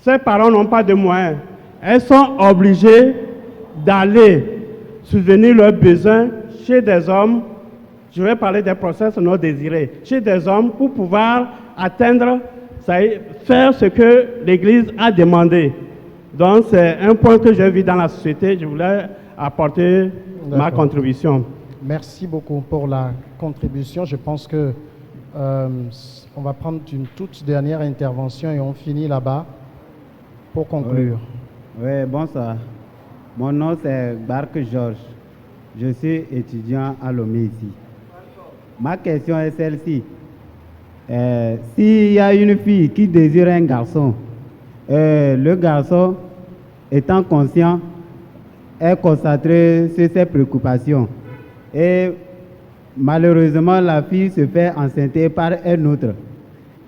Ces parents n'ont pas de moyens. Elles sont obligées d'aller subvenir leurs besoins chez des hommes. Je vais parler des process non désirés. Chez des hommes pour pouvoir atteindre, faire ce que l'Église a demandé. Donc, c'est un point que j'ai vu dans la société. Je voulais apporter ma contribution. Merci beaucoup pour la contribution. Je pense que on va prendre une toute dernière intervention et on finit là-bas pour conclure. Oui, bonsoir. Mon nom c'est Barque Georges. Je suis étudiant à Lomé ici. Ma question est celle-ci. S'il y a une fille qui désire un garçon, le garçon étant conscient est concentré sur ses préoccupations. Et malheureusement, la fille se fait enceinter par un autre.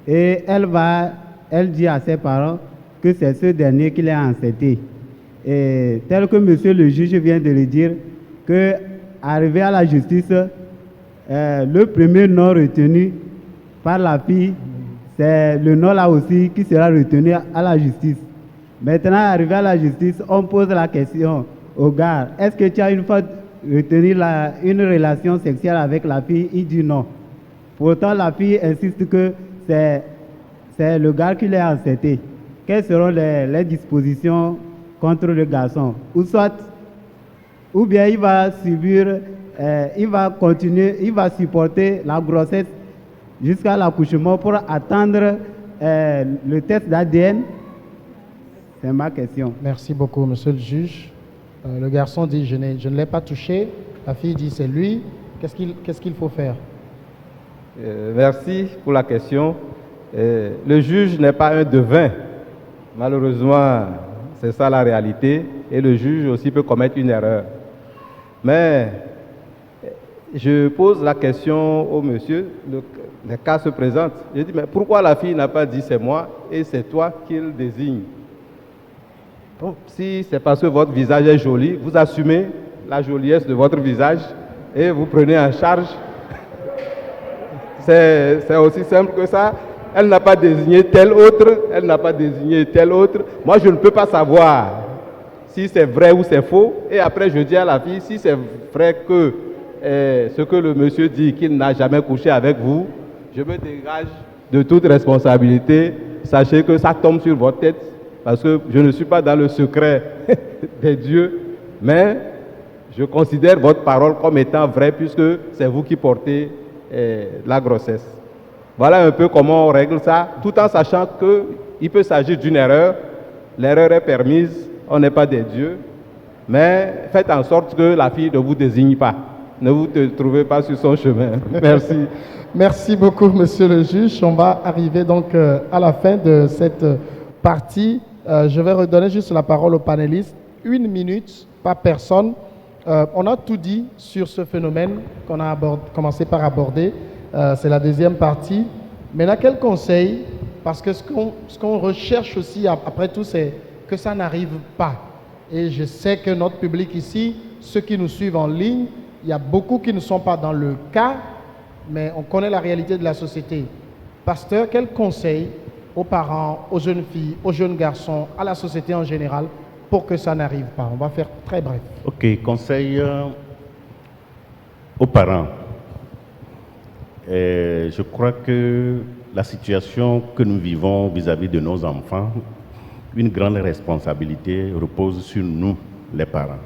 Et elle dit à ses parents que c'est ce dernier qui l'a enceinté. Et tel que monsieur le juge vient de le dire, que arrivé à la justice, le premier nom retenu par la fille, c'est le nom là aussi qui sera retenu à la justice. Maintenant, arrivé à la justice, on pose la question au gars, est-ce que tu as une fois retenu une relation sexuelle avec la fille? Il dit non. Pourtant, la fille insiste que c'est le gars qui l'a enceinté. Quelles seront les dispositions contre le garçon? Ou bien il va subir, il va continuer, il va supporter la grossesse jusqu'à l'accouchement pour attendre le test d'ADN? C'est ma question. Merci beaucoup, monsieur le juge. Le garçon dit, je ne l'ai pas touché. La fille dit, c'est lui. Qu'est-ce qu'il faut faire? Merci pour la question. Le juge n'est pas un devin. Malheureusement, c'est ça la réalité. Et le juge aussi peut commettre une erreur. Mais je pose la question au monsieur, le cas se présente. Je dis, mais pourquoi la fille n'a pas dit c'est moi et c'est toi qu'il désigne? Bon, si c'est parce que votre visage est joli, vous assumez la joliesse de votre visage et vous prenez en charge. C'est aussi simple que ça. Elle n'a pas désigné tel autre, elle n'a pas désigné tel autre. Moi, je ne peux pas savoir si c'est vrai ou c'est faux. Et après, je dis à la fille, si c'est vrai que ce que le monsieur dit, qu'il n'a jamais couché avec vous, je me dégage de toute responsabilité. Sachez que ça tombe sur votre tête, parce que je ne suis pas dans le secret des dieux, mais je considère votre parole comme étant vraie, puisque c'est vous qui portez la grossesse. Voilà un peu comment on règle ça, tout en sachant qu'il peut s'agir d'une erreur, l'erreur est permise, on n'est pas des dieux, mais faites en sorte que la fille ne vous désigne pas. Ne vous trouvez pas sur son chemin. Merci. Merci beaucoup, monsieur le juge. On va arriver donc à la fin de cette partie. Je vais redonner juste la parole aux panélistes. 1 minute par personne. On a tout dit sur ce phénomène qu'on a commencé par aborder. C'est la deuxième partie. Maintenant, quel conseil? Parce que ce qu'on recherche aussi, après tout, c'est que ça n'arrive pas. Et je sais que notre public ici, ceux qui nous suivent en ligne, il y a beaucoup qui ne sont pas dans le cas, mais on connaît la réalité de la société. Pasteur, quel conseil aux parents, aux jeunes filles, aux jeunes garçons, à la société en général, pour que ça n'arrive pas? On va faire très bref. Ok, conseil aux parents. Je crois que la situation que nous vivons vis-à-vis de nos enfants, une grande responsabilité repose sur nous, les parents.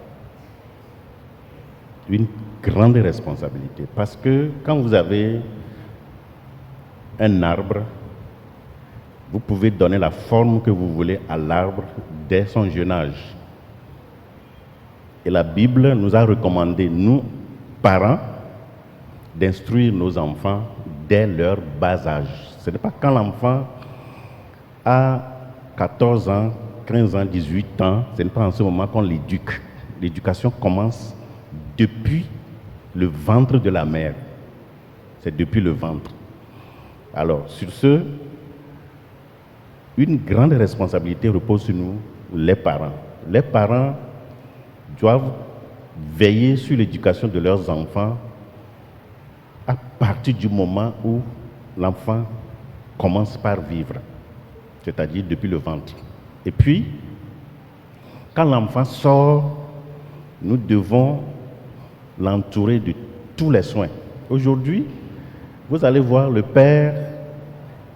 Une grande responsabilité. Parce que quand vous avez un arbre, vous pouvez donner la forme que vous voulez à l'arbre dès son jeune âge. Et la Bible nous a recommandé, nous, parents, d'instruire nos enfants dès leur bas âge. Ce n'est pas quand l'enfant a 14 ans, 15 ans, 18 ans, ce n'est pas en ce moment qu'on l'éduque. L'éducation commence depuis le ventre de la mère. C'est depuis le ventre. Alors, sur ce, une grande responsabilité repose sur nous, les parents. Les parents doivent veiller sur l'éducation de leurs enfants à partir du moment où l'enfant commence par vivre, c'est-à-dire depuis le ventre. Et puis, quand l'enfant sort, nous devons l'entourer de tous les soins. Aujourd'hui, vous allez voir, le père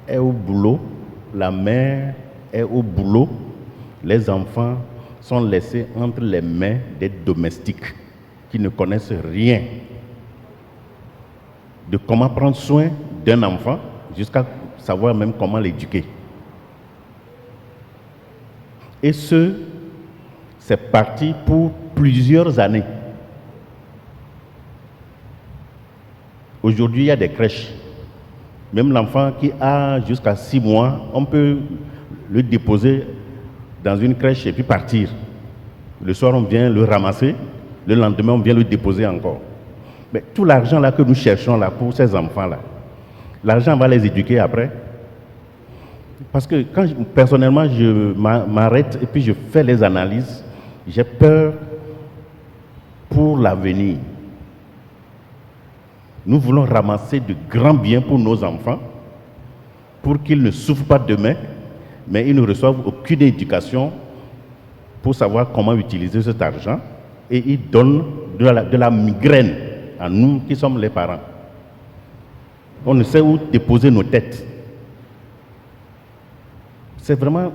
est au boulot, la mère est au boulot, les enfants sont laissés entre les mains des domestiques qui ne connaissent rien de comment prendre soin d'un enfant jusqu'à savoir même comment l'éduquer. Et c'est parti pour plusieurs années. Aujourd'hui, il y a des crèches. Même l'enfant qui a jusqu'à 6 mois, on peut le déposer dans une crèche et puis partir. Le soir, on vient le ramasser. Le lendemain, on vient le déposer encore. Mais tout l'argent là que nous cherchons là pour ces enfants-là, l'argent va les éduquer après. Parce que quand personnellement je m'arrête et puis je fais les analyses, j'ai peur pour l'avenir. Nous voulons ramasser de grands biens pour nos enfants, pour qu'ils ne souffrent pas demain, mais ils ne reçoivent aucune éducation pour savoir comment utiliser cet argent, et ils donnent de la migraine à nous qui sommes les parents. On ne sait où déposer nos têtes. C'est vraiment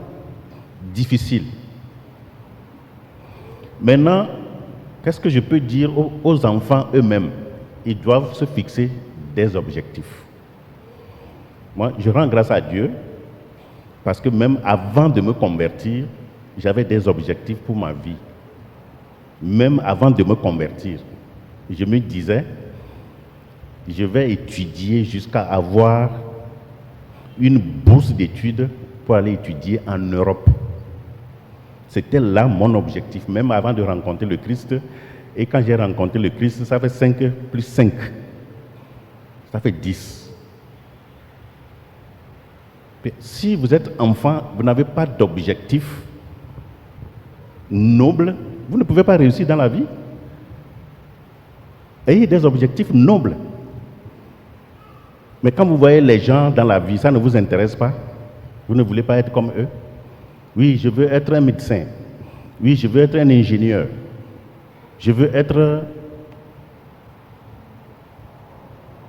difficile. Maintenant, qu'est-ce que je peux dire aux enfants eux-mêmes? Ils doivent se fixer des objectifs. Moi, je rends grâce à Dieu parce que même avant de me convertir, j'avais des objectifs pour ma vie. Même avant de me convertir, je me disais, je vais étudier jusqu'à avoir une bourse d'études pour aller étudier en Europe. C'était là mon objectif, même avant de rencontrer le Christ. Et quand j'ai rencontré le Christ, ça fait 5 plus 5. Ça fait 10. Mais si vous êtes enfant, vous n'avez pas d'objectif noble, vous ne pouvez pas réussir dans la vie. Ayez des objectifs nobles. Mais quand vous voyez les gens dans la vie, ça ne vous intéresse pas. Vous ne voulez pas être comme eux. Oui, je veux être un médecin. Oui, je veux être un ingénieur. Je veux être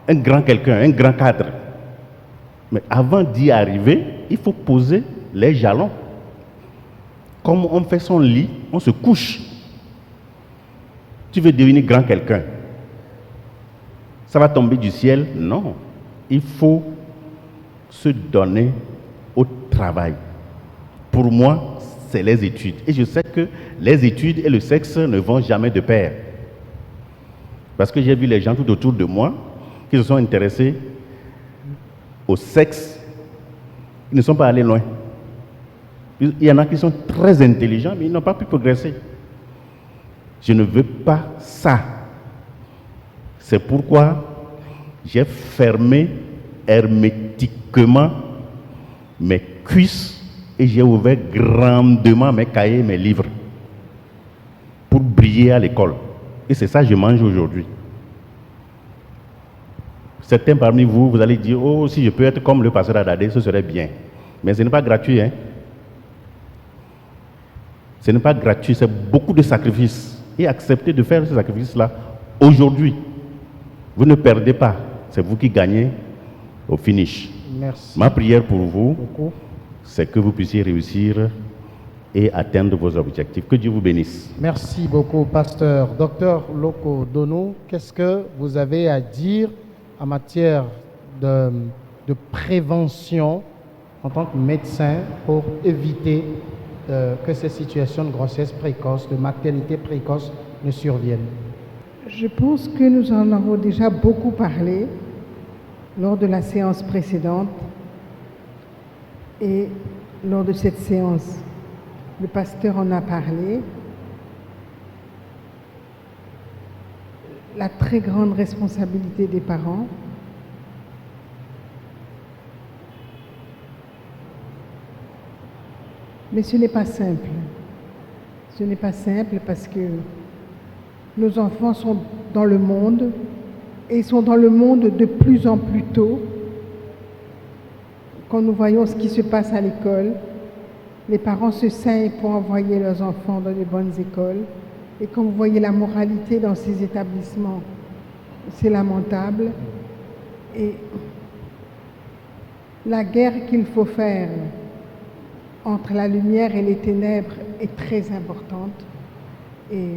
un grand quelqu'un, un grand cadre. Mais avant d'y arriver, il faut poser les jalons. Comme on fait son lit, on se couche. Tu veux devenir grand quelqu'un. Ça va tomber du ciel? Non. Il faut se donner au travail. Pour moi, c'est les études. Et je sais que les études et le sexe ne vont jamais de pair. Parce que j'ai vu les gens tout autour de moi qui se sont intéressés au sexe. Ils ne sont pas allés loin. Il y en a qui sont très intelligents, mais ils n'ont pas pu progresser. Je ne veux pas ça. C'est pourquoi j'ai fermé hermétiquement mes cuisses et j'ai ouvert grandement mes cahiers, mes livres pour briller à l'école. Et c'est ça que je mange aujourd'hui. Certains parmi vous, vous allez dire, oh, si je peux être comme le pasteur Adadé, ce serait bien. Mais ce n'est pas gratuit, hein. Ce n'est pas gratuit, c'est beaucoup de sacrifices. Et acceptez de faire ce sacrifice-là aujourd'hui. Vous ne perdez pas, c'est vous qui gagnez au finish. Merci. Ma prière pour vous, c'est que vous puissiez réussir et atteindre vos objectifs. Que Dieu vous bénisse. Merci beaucoup, pasteur. Docteur Loko Donou, qu'est-ce que vous avez à dire en matière de prévention en tant que médecin pour éviter que ces situations de grossesse précoce, de maternité précoce ne surviennent? Je pense que nous en avons déjà beaucoup parlé lors de la séance précédente et lors de cette séance. Le pasteur en a parlé. La très grande responsabilité des parents. Mais ce n'est pas simple. Ce n'est pas simple parce que nos enfants sont dans le monde et ils sont dans le monde de plus en plus tôt. Quand nous voyons ce qui se passe à l'école, les parents se saignent pour envoyer leurs enfants dans les bonnes écoles. Et quand vous voyez la moralité dans ces établissements, c'est lamentable. Et la guerre qu'il faut faire entre la lumière et les ténèbres est très importante. Et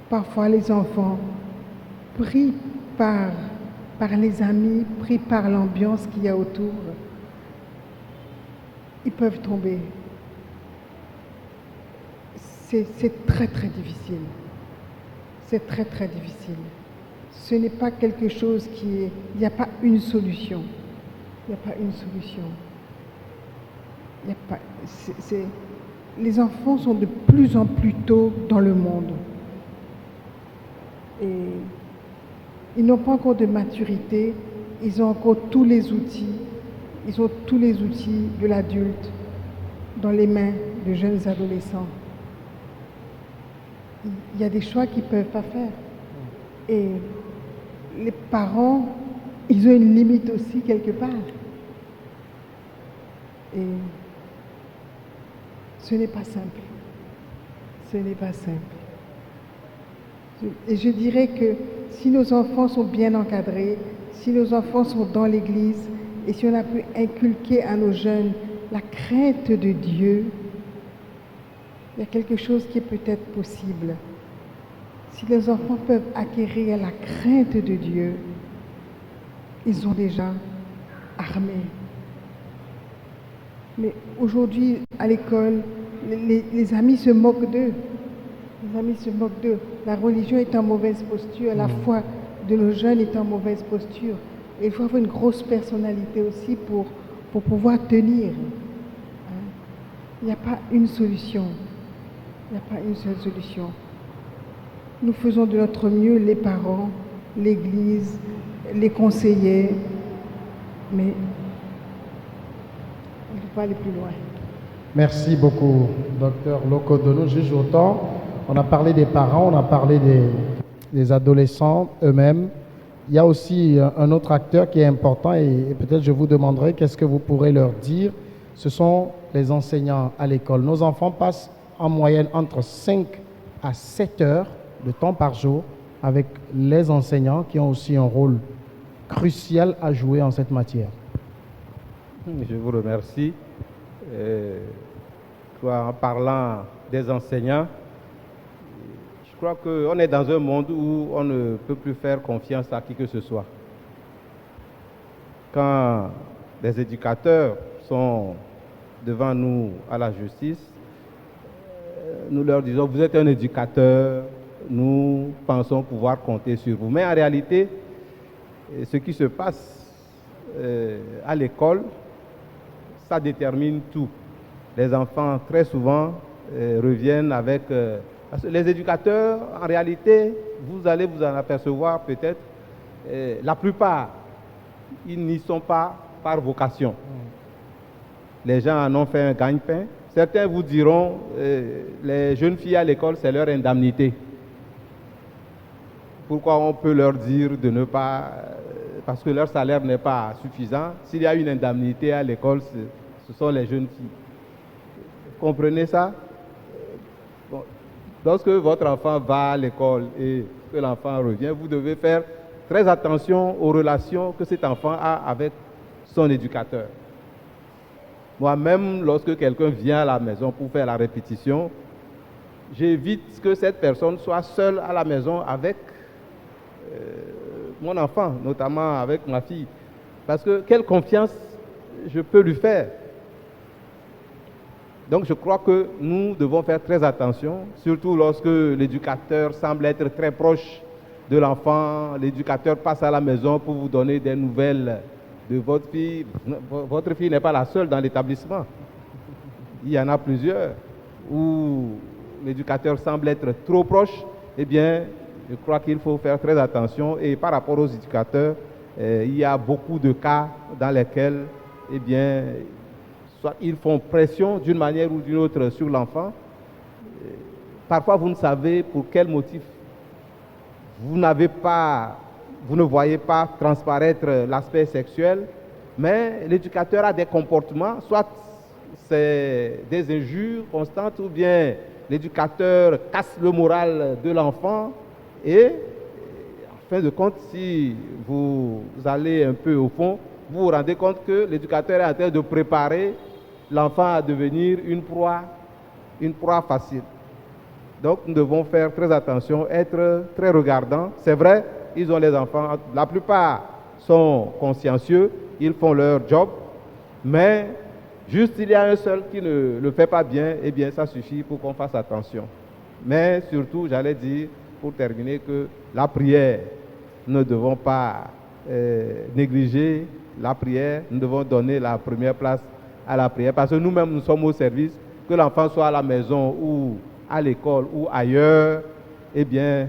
parfois les enfants, pris par les amis, pris par l'ambiance qu'il y a autour, ils peuvent tomber. C'est très très difficile. C'est très très difficile. Ce n'est pas quelque chose qui est... Il n'y a pas une solution. Il n'y a pas une solution. Il n'y a pas... Les enfants sont de plus en plus tôt dans le monde. Et ils n'ont pas encore de maturité. Ils ont encore tous les outils. Ils ont tous les outils de l'adulte dans les mains de jeunes adolescents. Il y a des choix qu'ils ne peuvent pas faire. Et les parents, ils ont une limite aussi quelque part. Et ce n'est pas simple. Ce n'est pas simple. Et je dirais que si nos enfants sont bien encadrés, si nos enfants sont dans l'Église, et si on a pu inculquer à nos jeunes la crainte de Dieu, il y a quelque chose qui est peut-être possible. Si les enfants peuvent acquérir la crainte de Dieu, ils sont déjà armés. Mais aujourd'hui, à l'école, les amis se moquent d'eux. Les amis se moquent d'eux. La religion est en mauvaise posture, la foi de nos jeunes est en mauvaise posture. Et il faut avoir une grosse personnalité aussi pour pouvoir tenir. Il n'y a pas une solution. Il n'y a pas une seule solution. Nous faisons de notre mieux, les parents, l'Église, les conseillers, mais on ne peut pas aller plus loin. Merci beaucoup, docteur Loko Donou. Juste autant, on a parlé des parents, on a parlé des adolescents eux-mêmes. Il y a aussi un autre acteur qui est important et peut-être je vous demanderai qu'est-ce que vous pourrez leur dire. Ce sont les enseignants à l'école. Nos enfants passent en moyenne entre 5 à 7 heures de temps par jour avec les enseignants qui ont aussi un rôle crucial à jouer en cette matière. Je vous remercie. En parlant des enseignants, je crois qu'on est dans un monde où on ne peut plus faire confiance à qui que ce soit. Quand des éducateurs sont devant nous à la justice, nous leur disons, vous êtes un éducateur, nous pensons pouvoir compter sur vous. Mais en réalité, ce qui se passe à l'école, ça détermine tout. Les enfants, très souvent, reviennent avec... parce que les éducateurs, en réalité, vous allez vous en apercevoir peut-être, la plupart, ils n'y sont pas par vocation. Les gens en ont fait un gagne-pain. Certains vous diront, les jeunes filles à l'école, c'est leur indemnité. Pourquoi on peut leur dire de ne pas... parce que leur salaire n'est pas suffisant. S'il y a une indemnité à l'école, ce sont les jeunes filles. Vous comprenez ça? Bon, lorsque votre enfant va à l'école et que l'enfant revient, vous devez faire très attention aux relations que cet enfant a avec son éducateur. Moi-même, lorsque quelqu'un vient à la maison pour faire la répétition, j'évite que cette personne soit seule à la maison avec mon enfant, notamment avec ma fille. Parce que quelle confiance je peux lui faire? Donc je crois que nous devons faire très attention, surtout lorsque l'éducateur semble être très proche de l'enfant. L'éducateur passe à la maison pour vous donner des nouvelles de votre fille. Votre fille n'est pas la seule dans l'établissement. Il y en a plusieurs où l'éducateur semble être trop proche. Eh bien, je crois qu'il faut faire très attention. Et par rapport aux éducateurs, il y a beaucoup de cas dans lesquels, eh bien, soit ils font pression d'une manière ou d'une autre sur l'enfant. Parfois, vous ne savez pour quel motif. Vous ne voyez pas transparaître l'aspect sexuel, mais l'éducateur a des comportements, soit c'est des injures constantes, ou bien l'éducateur casse le moral de l'enfant. Et en fin de compte, si vous allez un peu au fond, vous vous rendez compte que l'éducateur est en train de préparer l'enfant à devenir une proie facile. Donc nous devons faire très attention, être très regardants. C'est vrai, ils ont les enfants, la plupart sont consciencieux, ils font leur job, mais juste il y a un seul qui ne le fait pas bien, eh bien ça suffit pour qu'on fasse attention. Mais surtout, j'allais dire, pour terminer, que la prière, nous ne devons pas négliger la prière, nous devons donner la première place à la prière, parce que nous-mêmes, nous sommes au service, que l'enfant soit à la maison ou à l'école ou ailleurs, eh bien,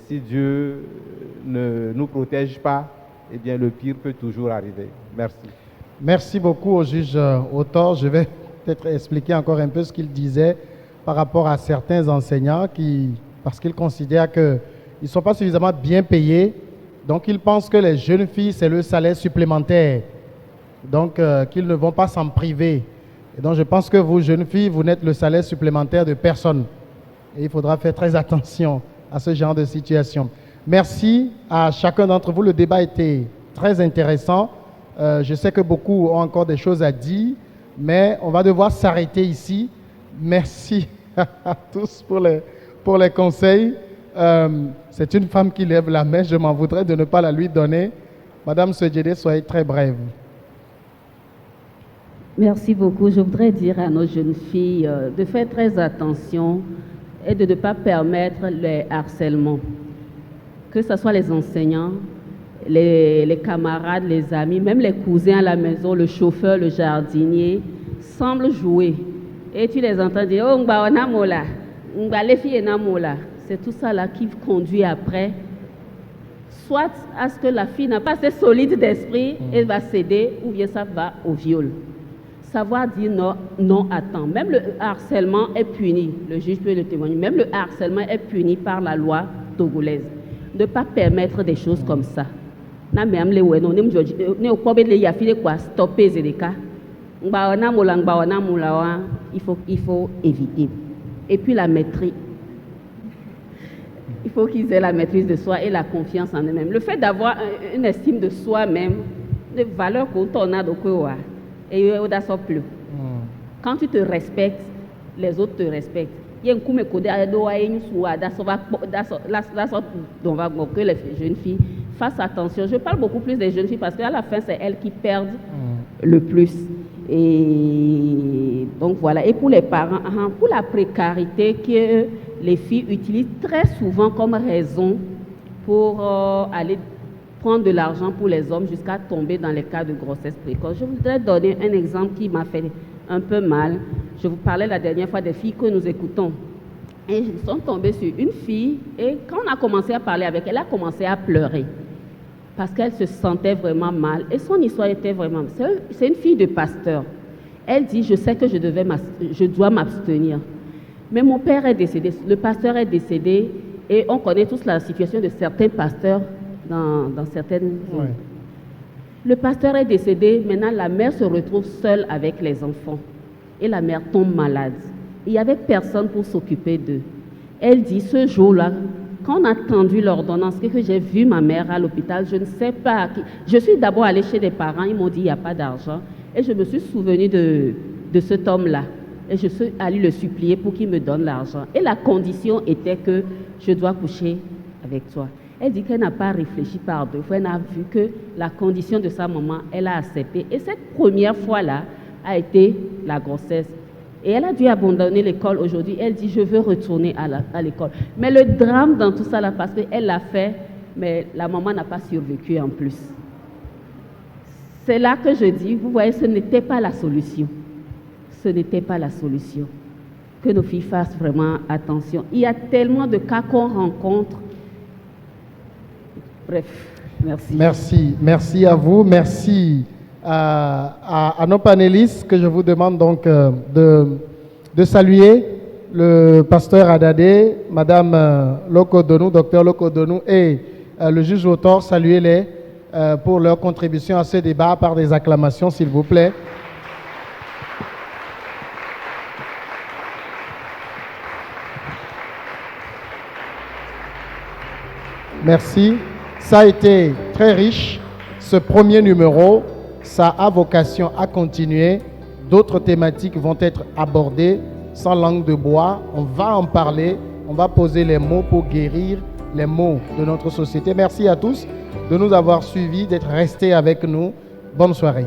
si Dieu ne nous protège pas, eh bien, le pire peut toujours arriver. Merci. Merci beaucoup au juge Autor. Je vais peut-être expliquer encore un peu ce qu'il disait par rapport à certains enseignants parce qu'ils considèrent qu'ils ne sont pas suffisamment bien payés, donc ils pensent que les jeunes filles, c'est le salaire supplémentaire, donc qu'ils ne vont pas s'en priver. Et donc je pense que vous, jeunes filles, vous n'êtes le salaire supplémentaire de personne. Et il faudra faire très attention à ce genre de situation. Merci à chacun d'entre vous. Le débat était très intéressant. Je sais que beaucoup ont encore des choses à dire, mais on va devoir s'arrêter ici. Merci à tous pour les conseils. C'est une femme qui lève la main. Je m'en voudrais de ne pas la lui donner. Madame Sedjede, soyez très brève. Merci beaucoup. Je voudrais dire à nos jeunes filles de faire très attention et de ne pas permettre les harcèlements. Que ce soit les enseignants, les camarades, les amis, même les cousins à la maison, le chauffeur, le jardinier, semblent jouer. Et tu les entends dire, oh, les filles, c'est tout ça là qui conduit après, soit à ce que la fille n'a pas assez solide d'esprit et va céder, ou bien ça va au viol. Savoir dire non, non, attends. Même le harcèlement est puni, le juge peut le témoigner, même le harcèlement est puni par la loi togolaise. Ne pas permettre des choses comme ça. Il faut éviter. Et puis la maîtrise. Il faut qu'ils aient la maîtrise de soi et la confiance en eux-mêmes. Le fait d'avoir une estime de soi-même, de valeur qu'on a de quoi. Et plus. Quand tu te respectes, les autres te respectent. Il y a un coup de que les jeunes filles fassent attention. Je parle beaucoup plus des jeunes filles parce qu'à la fin, c'est elles qui perdent le plus. Et donc voilà, et pour les parents, pour la précarité que les filles utilisent très souvent comme raison pour aller prendre de l'argent pour les hommes jusqu'à tomber dans les cas de grossesse précoce. Je voudrais donner un exemple qui m'a fait un peu mal. Je vous parlais la dernière fois des filles que nous écoutons. Et ils sont tombés sur une fille et quand on a commencé à parler avec elle, elle a commencé à pleurer parce qu'elle se sentait vraiment mal. Et son histoire était vraiment... C'est une fille de pasteur. Elle dit, je sais que je dois m'abstenir. Mais mon père est décédé, le pasteur est décédé et on connaît tous la situation de certains pasteurs dans certaines zones. Ouais. Le pasteur est décédé, maintenant la mère se retrouve seule avec les enfants et la mère tombe malade. Il n'y avait personne pour s'occuper d'eux. Elle dit, ce jour-là, quand on a tendu l'ordonnance, que j'ai vu ma mère à l'hôpital, je ne sais pas. Je suis d'abord allée chez des parents, ils m'ont dit, il n'y a pas d'argent. Et je me suis souvenue de cet homme-là. Et je suis allée le supplier pour qu'il me donne l'argent. Et la condition était que je dois coucher avec toi. Elle dit qu'elle n'a pas réfléchi par deux fois. Elle a vu que la condition de sa maman, elle a accepté. Et cette première fois-là a été la grossesse. Et elle a dû abandonner l'école aujourd'hui. Elle dit, je veux retourner à l'école. Mais le drame dans tout ça, là, parce qu'elle l'a fait, mais la maman n'a pas survécu en plus. C'est là que je dis, vous voyez, ce n'était pas la solution. Ce n'était pas la solution. Que nos filles fassent vraiment attention. Il y a tellement de cas qu'on rencontre. Bref, merci. Merci. Merci à vous. Merci à nos panélistes que je vous demande donc de saluer le pasteur Adadé, Madame Lokodonou, docteur Lokodonou et le juge auteur. Saluez-les pour leur contribution à ce débat par des acclamations, s'il vous plaît. Merci. Ça a été très riche, ce premier numéro. Ça a vocation à continuer. D'autres thématiques vont être abordées sans langue de bois. On va en parler. On va poser les mots pour guérir les maux de notre société. Merci à tous de nous avoir suivis, d'être restés avec nous. Bonne soirée.